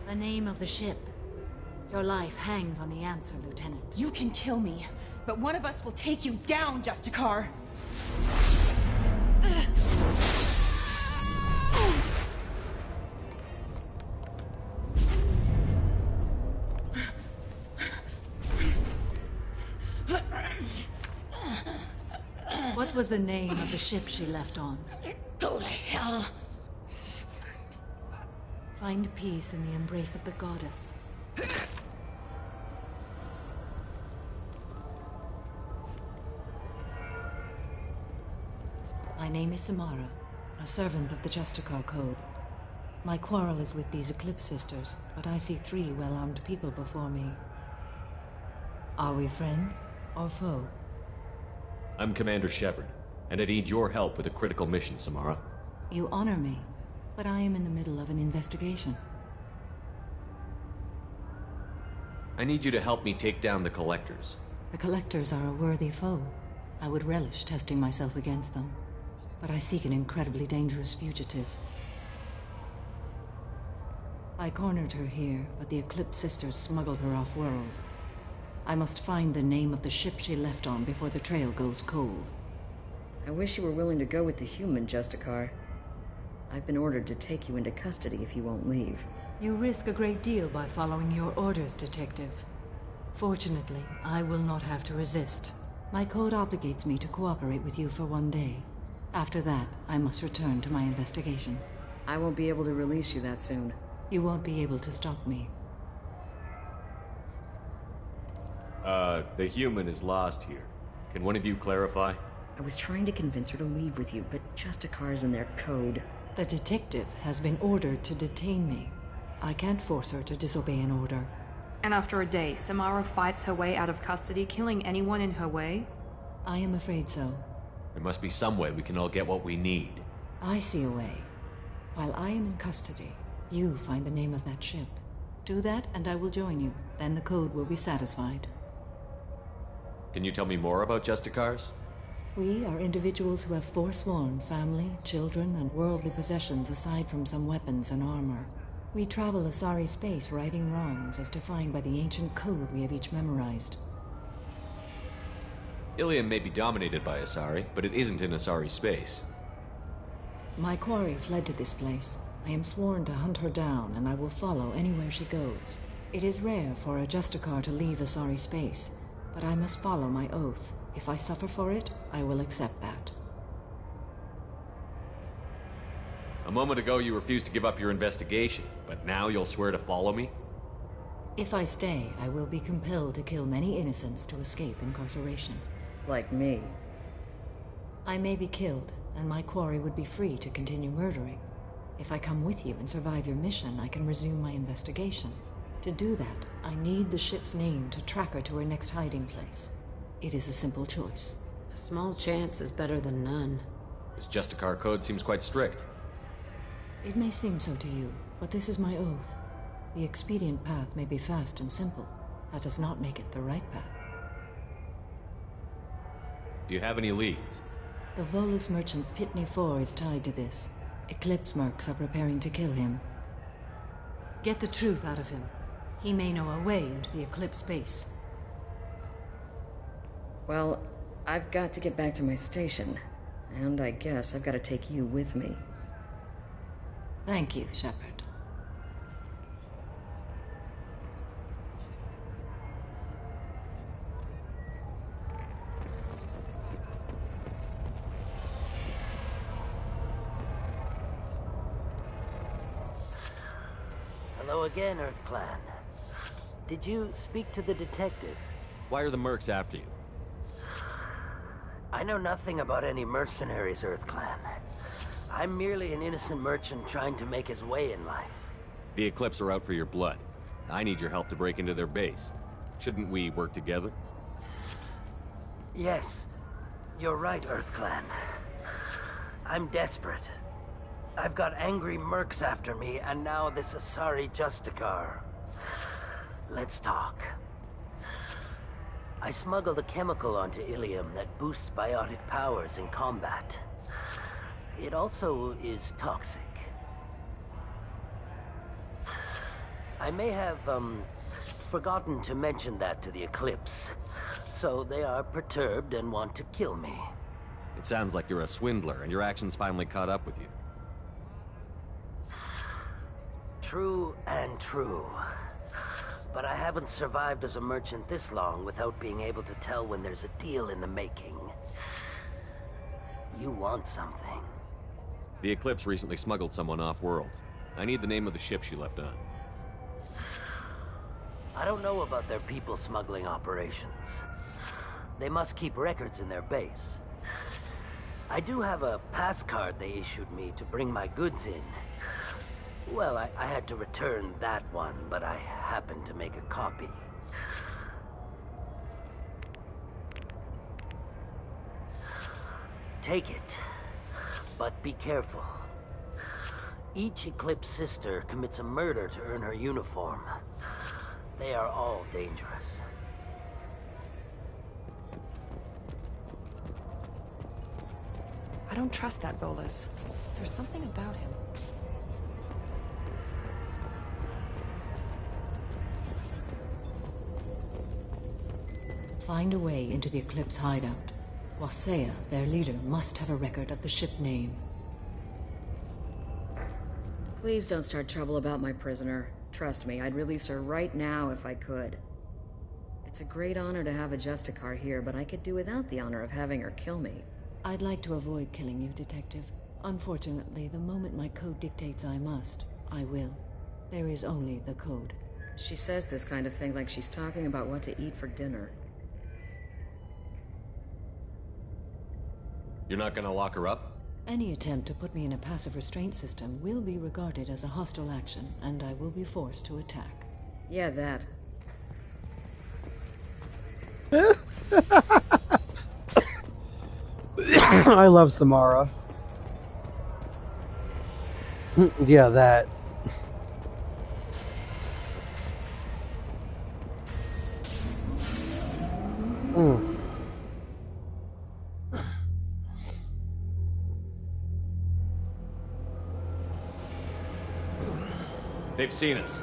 The name of the ship. Your life hangs on the answer, Lieutenant. You can kill me, but one of us will take you down, Justicar. What was the name of the ship she left on? Go to hell. Find peace in the embrace of the goddess. My name is Samara, a servant of the Justicar Code. My quarrel is with these Eclipse Sisters, but I see 3 well-armed people before me. Are we friend or foe? I'm Commander Shepard, and I need your help with a critical mission, Samara. You honor me, but I am in the middle of an investigation. I need you to help me take down the Collectors. The Collectors are a worthy foe. I would relish testing myself against them, but I seek an incredibly dangerous fugitive. I cornered her here, but the Eclipse Sisters smuggled her off-world. I must find the name of the ship she left on before the trail goes cold. I wish you were willing to go with the human, Justicar. I've been ordered to take you into custody if you won't leave. You risk a great deal by following your orders, Detective. Fortunately, I will not have to resist. My code obligates me to cooperate with you for 1 day. After that, I must return to my investigation. I won't be able to release you that soon. You won't be able to stop me. The human is lost here. Can one of you clarify? I was trying to convince her to leave with you, but Justicar's in their code. The detective has been ordered to detain me. I can't force her to disobey an order. And after a day, Samara fights her way out of custody, killing anyone in her way? I am afraid so. There must be some way we can all get what we need. I see a way. While I am in custody, you find the name of that ship. Do that, and I will join you. Then the code will be satisfied. Can you tell me more about Justicars? We are individuals who have forsworn family, children, and worldly possessions aside from some weapons and armor. We travel Asari space righting wrongs as defined by the ancient code we have each memorized. Ilium may be dominated by Asari, but it isn't in Asari space. My quarry fled to this place. I am sworn to hunt her down, and I will follow anywhere she goes. It is rare for a Justicar to leave Asari space, but I must follow my oath. If I suffer for it, I will accept that. A moment ago you refused to give up your investigation, but now you'll swear to follow me? If I stay, I will be compelled to kill many innocents to escape incarceration. Like me. I may be killed, and my quarry would be free to continue murdering. If I come with you and survive your mission, I can resume my investigation. To do that, I need the ship's name to track her to her next hiding place. It is a simple choice. A small chance is better than none. This Justicar code seems quite strict. It may seem so to you, but this is my oath. The expedient path may be fast and simple. That does not make it the right path. Do you have any leads? The Volus merchant Pitney IV is tied to this. Eclipse mercs are preparing to kill him. Get the truth out of him. He may know a way into the Eclipse base. Well, I've got to get back to my station. And I guess I've got to take you with me. Thank you, Shepard. Hello again, Earth Clan. Did you speak to the detective? Why are the mercs after you? I know nothing about any mercenaries, Earth Clan. I'm merely an innocent merchant trying to make his way in life. The Eclipse are out for your blood. I need your help to break into their base. Shouldn't we work together? Yes, you're right, Earth Clan. I'm desperate. I've got angry mercs after me, and now this Asari Justicar. Let's talk. I smuggled a chemical onto Ilium that boosts biotic powers in combat. It also is toxic. I may have, forgotten to mention that to the Eclipse, so they are perturbed and want to kill me. It sounds like you're a swindler, and your actions finally caught up with you. True and true. But I haven't survived as a merchant this long without being able to tell when there's a deal in the making. You want something. The Eclipse recently smuggled someone off-world. I need the name of the ship she left on. I don't know about their people smuggling operations. They must keep records in their base. I do have a pass card they issued me to bring my goods in. Well, I had to return that one, but I happened to make a copy. Take it, but be careful. Each Eclipse sister commits a murder to earn her uniform. They are all dangerous. I don't trust that Volus. There's something about him. Find a way into the Eclipse hideout. Wasea, their leader, must have a record of the ship name. Please don't start trouble about my prisoner. Trust me, I'd release her right now if I could. It's a great honor to have a Justicar here, but I could do without the honor of having her kill me. I'd like to avoid killing you, Detective. Unfortunately, the moment my code dictates I must, I will. There is only the code. She says this kind of thing like she's talking about what to eat for dinner. You're not gonna lock her up? Any attempt to put me in a passive restraint system will be regarded as a hostile action, and I will be forced to attack. Yeah, that. I love Samara. Yeah, that. They've seen us.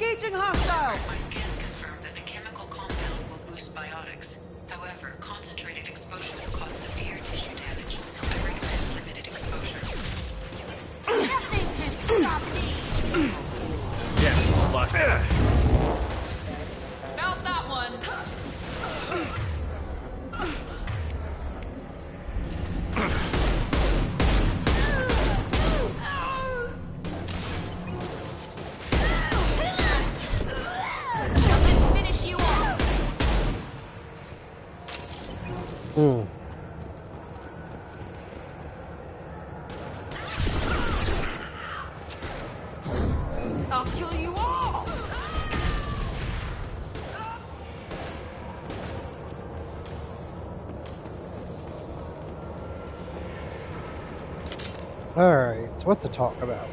Engaging hostile! My scans confirm that the chemical compound will boost biotics. However, concentrated exposure will cause severe tissue damage. I recommend limited exposure. Nothing can stop me! Yeah, fuck. Felt that one. Let's finish you off! I'll kill you all! Alright, what to talk about?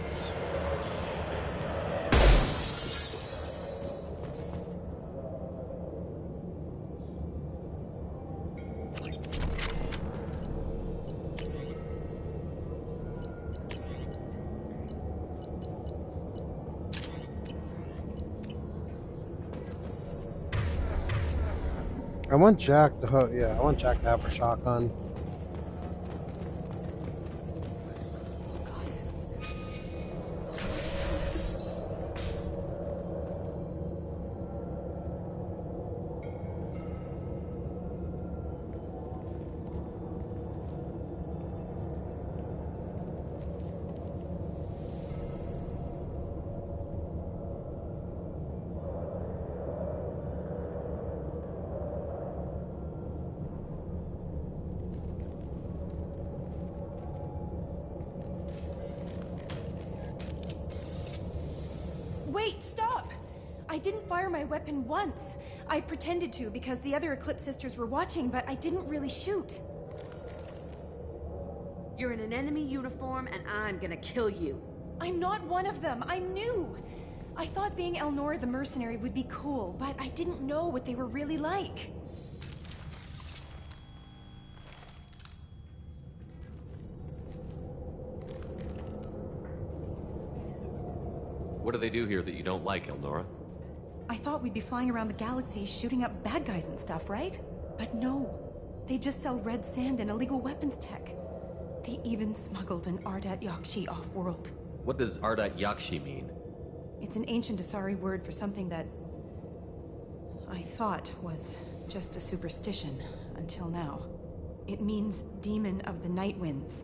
I want Jack to I want Jack to have a shotgun. Wait, stop! I didn't fire my weapon once. I pretended to because the other Eclipse sisters were watching, but I didn't really shoot. You're in an enemy uniform, and I'm gonna kill you. I'm not one of them. I'm new. I thought being Elnora the mercenary would be cool, but I didn't know what they were really like. What do they do here that you don't like, Elnora? I thought we'd be flying around the galaxy shooting up bad guys and stuff, right? But no. They just sell red sand and illegal weapons tech. They even smuggled an Ardat Yakshi off-world. What does Ardat Yakshi mean? It's an ancient Asari word for something that I thought was just a superstition until now. It means demon of the night winds.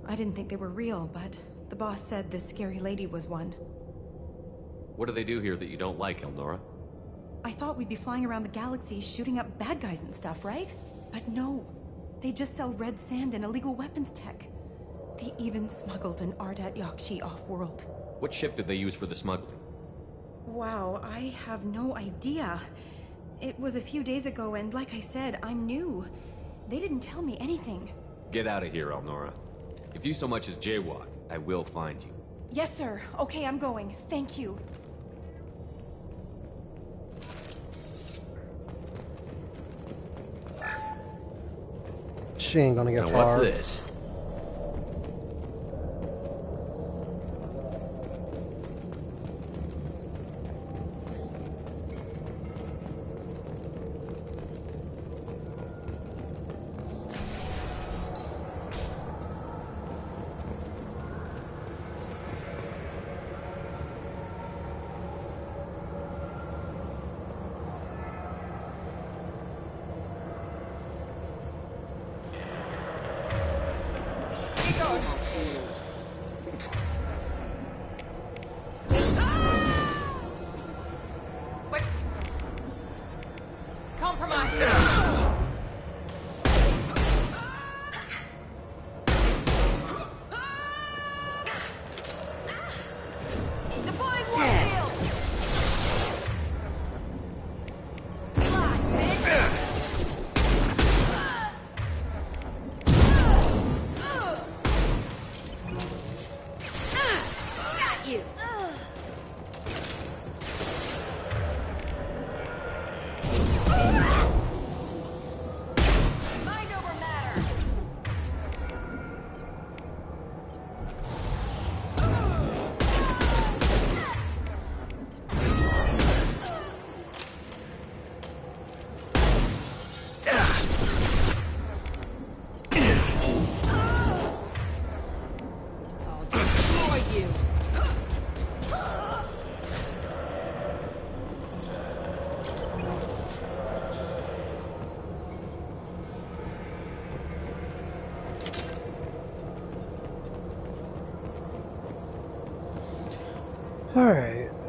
I didn't think they were real, but the boss said this scary lady was one. What do they do here that you don't like, Elnora? I thought we'd be flying around the galaxy shooting up bad guys and stuff, right? But no. They just sell red sand and illegal weapons tech. They even smuggled an Ardat Yakshi off-world. What ship did they use for the smuggling? Wow, I have no idea. It was a few days ago, and like I said, I'm new. They didn't tell me anything. Get out of here, Elnora. If you so much as jaywalk, I will find you. Yes, sir. Okay, I'm going. Thank you. She ain't gonna get now far. What's this?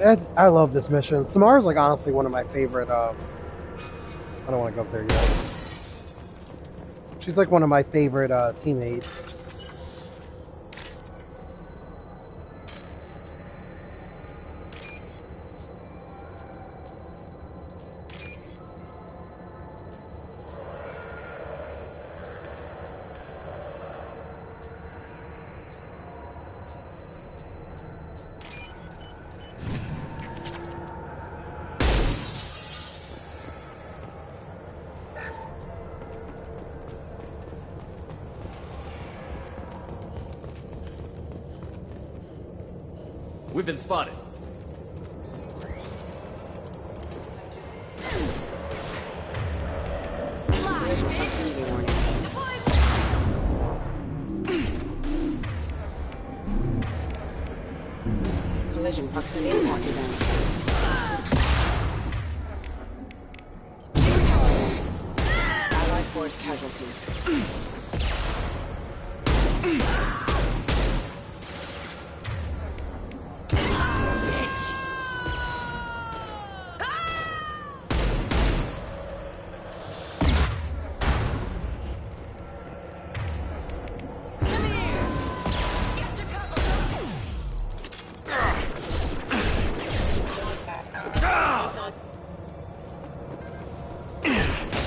I love this mission. Samara's like honestly one of my favorite. I don't want to go up there yet. She's like one of my favorite teammates. We've been spotted. Collision proximity marked event. Allied force casualty.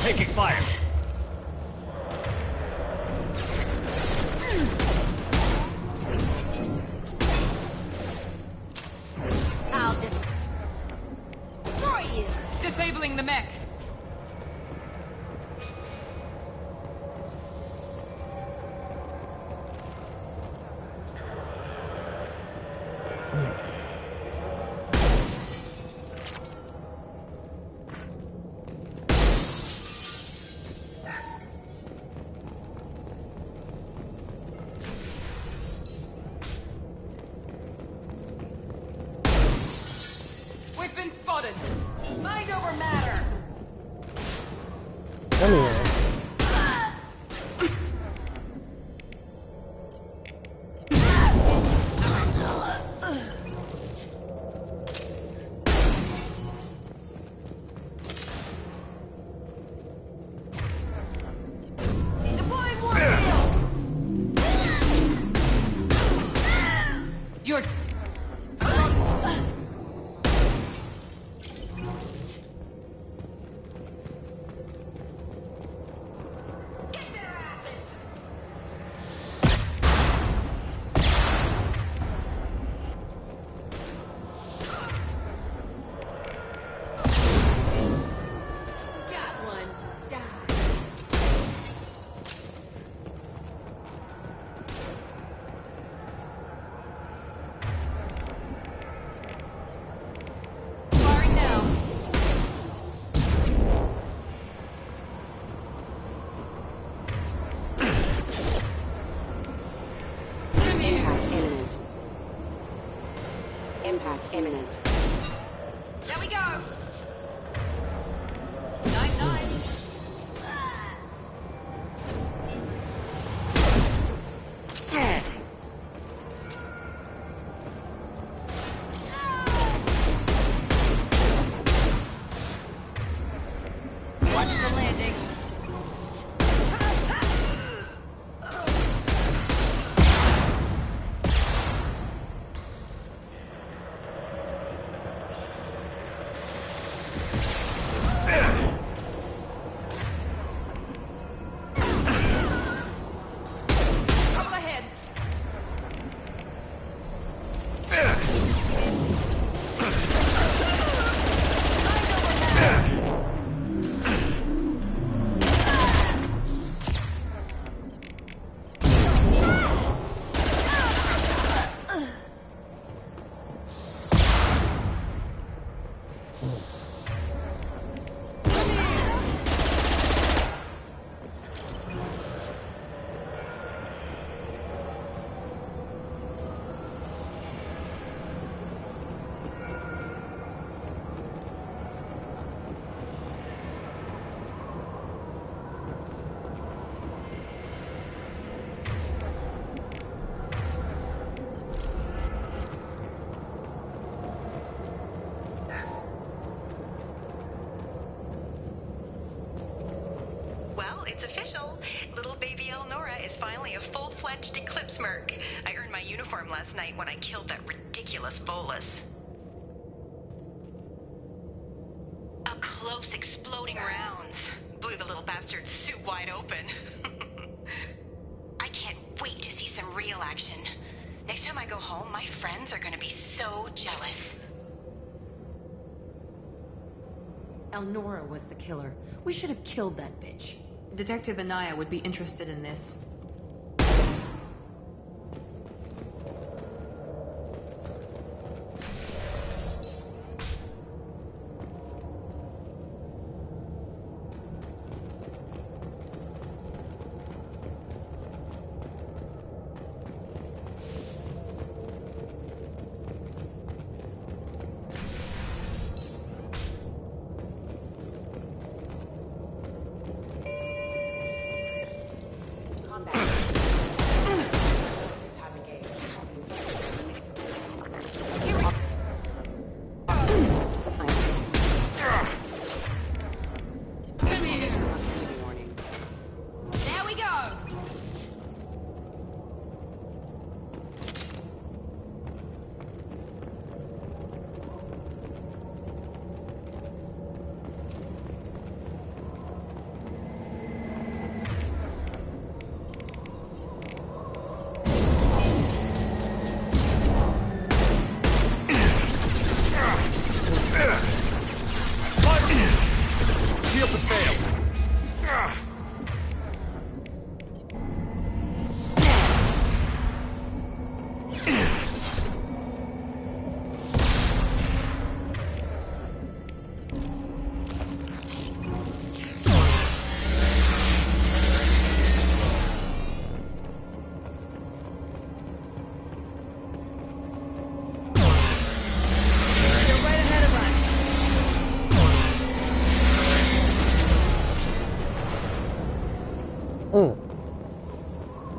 Taking fire. I'll destroy you. Disabling the mech. We've been spotted. Mind over matter. Come here. Deploying warfield. You're Impact imminent. there we go. 9-9. Watch the landing. Couple ahead. it's official. Little baby Elnora is finally a full-fledged Eclipse merc. I earned my uniform last night when I killed that ridiculous Volus. Up close, exploding rounds. Blew the little bastard's suit wide open. I can't wait to see some real action. Next time I go home, my friends are gonna be so jealous. Elnora was the killer. We should have killed that bitch. Detective Anaya would be interested in this.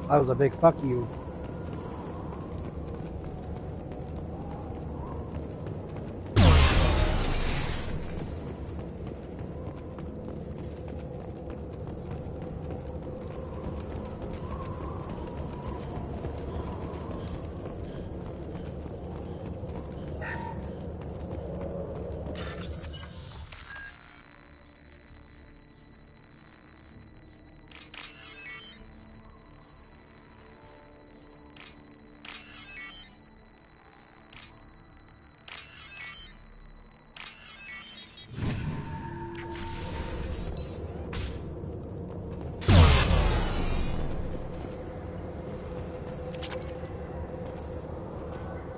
That was a big fuck you.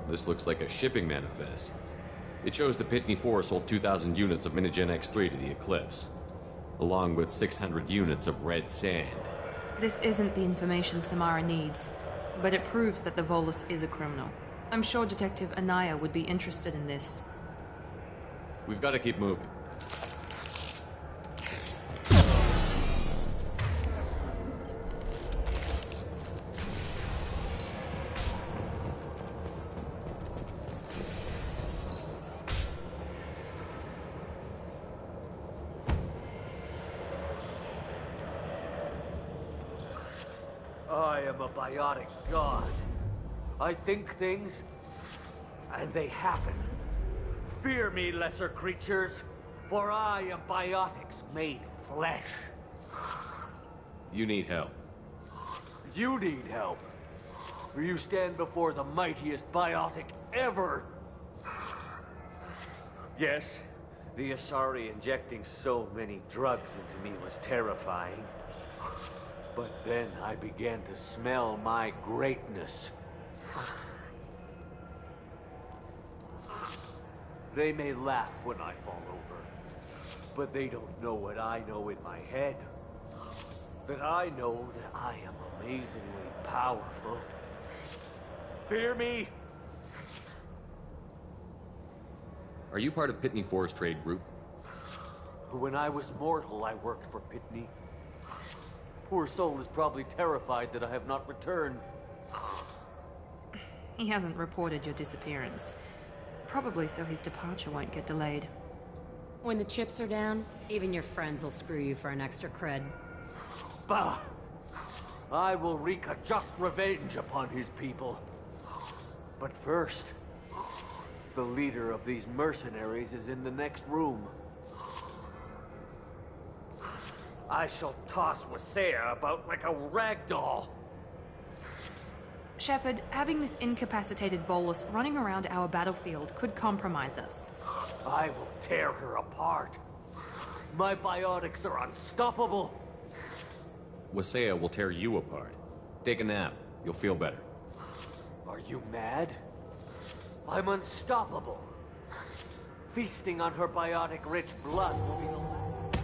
This looks like a shipping manifest. It shows the Pitney 4 sold 2,000 units of Minigen X3 to the Eclipse, along with 600 units of red sand. This isn't the information Samara needs, but it proves that the Volus is a criminal. I'm sure Detective Anaya would be interested in this. We've got to keep moving. I am a biotic god. I think things, and they happen. Fear me, lesser creatures, for I am biotics made flesh. You need help. You need help, for you stand before the mightiest biotic ever. Yes, the Asari injecting so many drugs into me was terrifying. But then I began to smell my greatness. They may laugh when I fall over, but they don't know what I know in my head. That I know that I am amazingly powerful. Fear me? Are you part of Pitney 4's trade group? When I was mortal, I worked for Pitney. Poor soul is probably terrified that I have not returned. He hasn't reported your disappearance. Probably so his departure won't get delayed. When the chips are down, even your friends will screw you for an extra cred. I will wreak a just revenge upon his people. But first, the leader of these mercenaries is in the next room. I shall toss Wasea about like a rag doll. Shepard, having this incapacitated bolus running around our battlefield could compromise us. I will tear her apart. My biotics are unstoppable. Wasea will tear you apart. Take a nap. You'll feel better. Are you mad? I'm unstoppable. Feasting on her biotic-rich blood will be the last.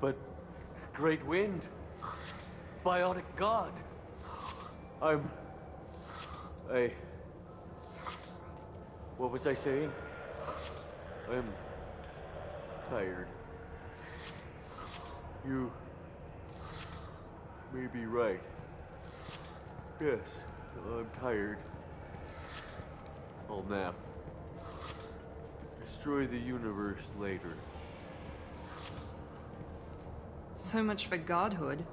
But... Great Wind... Biotic God... What was I saying? I'm... tired. You... may be right. Yes, I'm tired. I'll nap. Destroy the universe later. So much for godhood.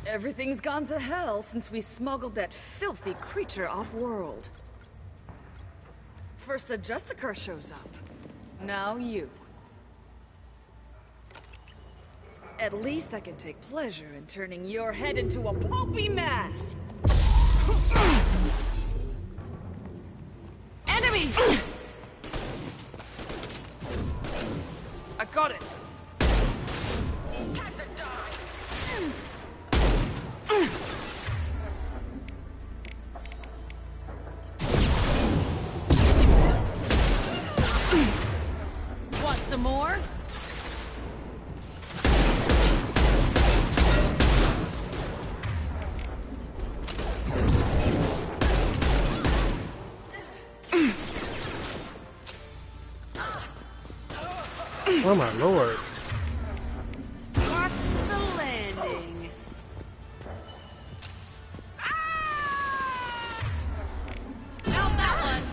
Everything's gone to hell since we smuggled that filthy creature off-world. First a Justicar shows up. Now you. At least I can take pleasure in turning your head into a pulpy mass! Enemy! I got it! Want some more? Oh my lord. Watch the landing. Out that one!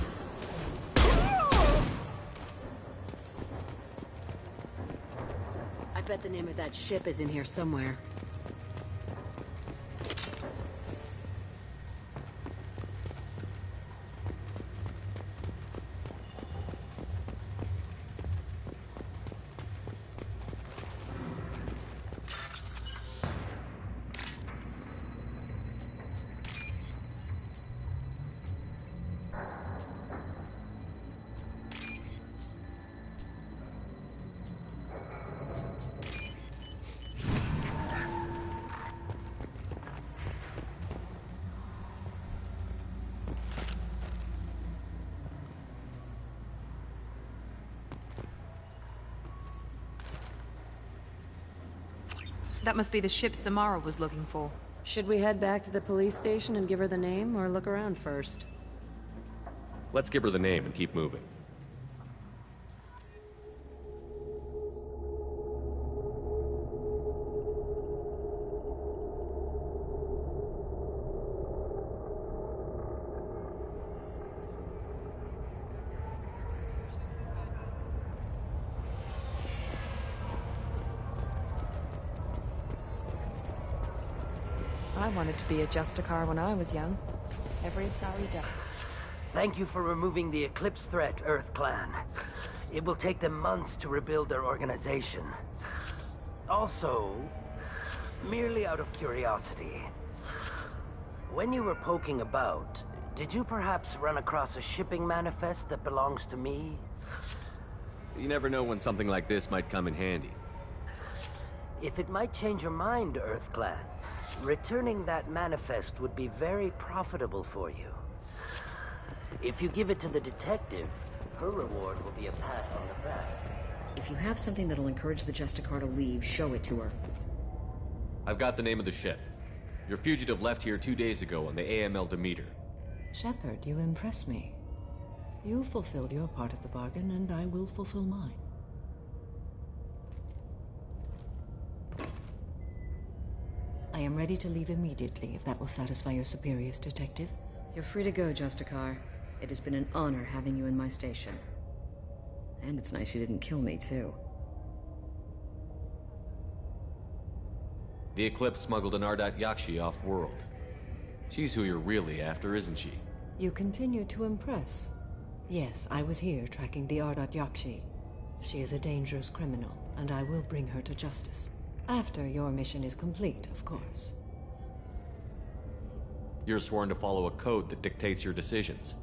I bet the name of that ship is in here somewhere. That must be the ship Samara was looking for. Should we head back to the police station and give her the name, or look around first? Let's give her the name and keep moving. I wanted to be a Justicar when I was young. Every sorry day. Thank you for removing the Eclipse threat, Earth Clan. It will take them months to rebuild their organization. Also, merely out of curiosity, when you were poking about, did you perhaps run across a shipping manifest that belongs to me? You never know when something like this might come in handy. If it might change your mind, Earth Clan, returning that manifest would be very profitable for you. If you give it to the detective, her reward will be a pat on the back. If you have something that'll encourage the Justicar to leave, show it to her. I've got the name of the ship. Your fugitive left here 2 days ago on the AML Demeter. Shepard, you impress me. You fulfilled your part of the bargain, and I will fulfill mine. I am ready to leave immediately, if that will satisfy your superiors, Detective. You're free to go, Justicar. It has been an honor having you in my station. And it's nice you didn't kill me, too. The Eclipse smuggled an Ardat Yakshi off-world. She's who you're really after, isn't she? You continue to impress. Yes, I was here tracking the Ardat Yakshi. She is a dangerous criminal, and I will bring her to justice. After your mission is complete, of course. You're sworn to follow a code that dictates your decisions.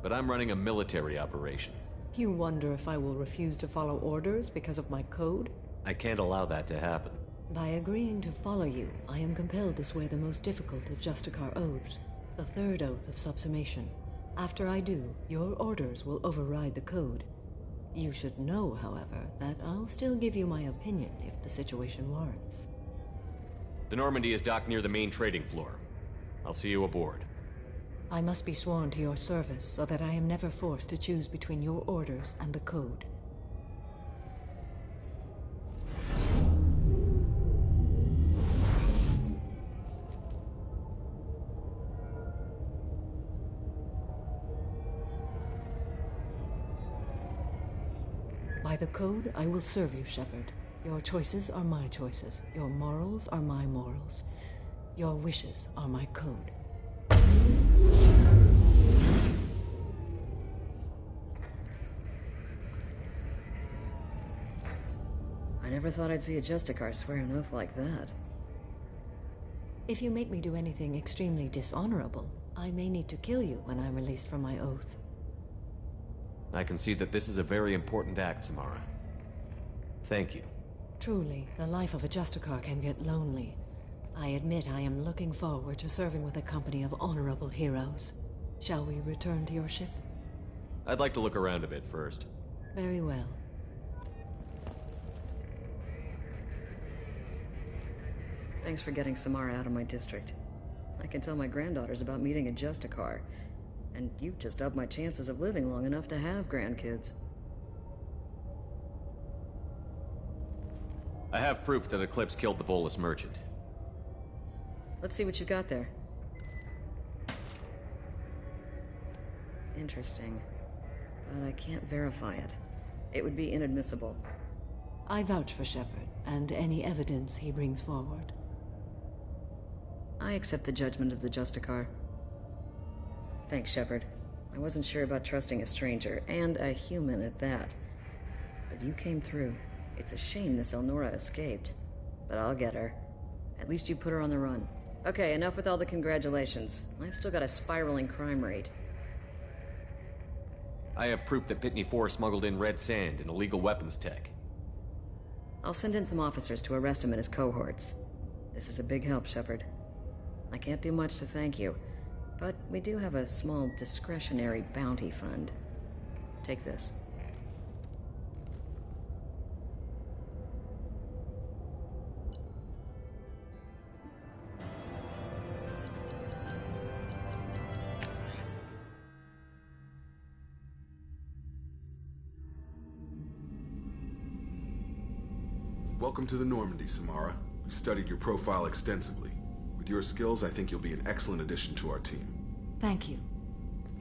But I'm running a military operation. You wonder if I will refuse to follow orders because of my code? I can't allow that to happen. By agreeing to follow you, I am compelled to swear the most difficult of Justicar oaths, the third oath of subsumation. After I do, your orders will override the code. You should know, however, that I'll still give you my opinion if the situation warrants. The Normandy is docked near the main trading floor. I'll see you aboard. I must be sworn to your service so that I am never forced to choose between your orders and the code. By the code, I will serve you, Shepard. Your choices are my choices. Your morals are my morals. Your wishes are my code. I never thought I'd see a Justicar swear an oath like that. If you make me do anything extremely dishonorable, I may need to kill you when I'm released from my oath. I can see that this is a very important act, Samara. Thank you. Truly, the life of a Justicar can get lonely. I admit I am looking forward to serving with a company of honorable heroes. Shall we return to your ship? I'd like to look around a bit first. Very well. Thanks for getting Samara out of my district. I can tell my granddaughters about meeting a Justicar. And you've just upped my chances of living long enough to have grandkids. I have proof that Eclipse killed the Volus merchant. Let's see what you got there. Interesting. But I can't verify it. It would be inadmissible. I vouch for Shepard, and any evidence he brings forward. I accept the judgment of the Justicar. Thanks, Shepard. I wasn't sure about trusting a stranger, and a human at that. But you came through. It's a shame this Elnora escaped. But I'll get her. At least you put her on the run. Okay, enough with all the congratulations. I've still got a spiraling crime rate. I have proof that Pitney 4 smuggled in red sand and illegal weapons tech. I'll send in some officers to arrest him and his cohorts. This is a big help, Shepard. I can't do much to thank you, but we do have a small discretionary bounty fund. Take this. Welcome to the Normandy, Samara. We studied your profile extensively. With your skills, I think you'll be an excellent addition to our team. Thank you.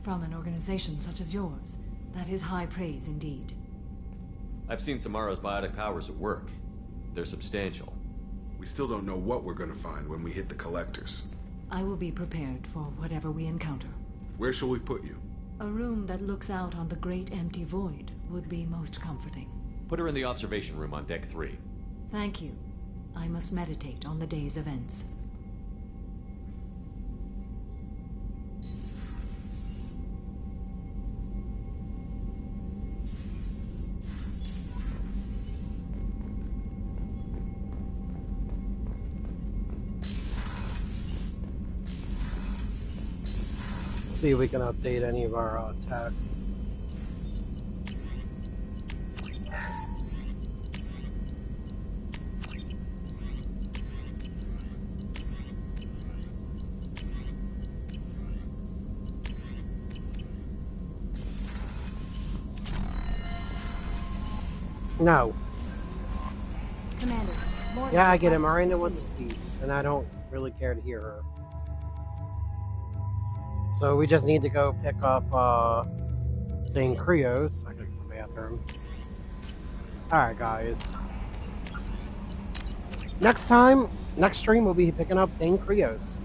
From an organization such as yours, that is high praise indeed. I've seen Samara's biotic powers at work. They're substantial. We still don't know what we're going to find when we hit the collectors. I will be prepared for whatever we encounter. Where shall we put you? A room that looks out on the great empty void would be most comforting. Put her in the observation room on Deck 3. Thank you. I must meditate on the day's events. See if we can update any of our tech. No. Commander, more Yeah, I get it. requests Miranda to wants to see speak, and I don't really care to hear her. So we just need to go pick up thing Krios. I gotta go to the bathroom. Alright, guys. Next stream we'll be picking up thing Krios.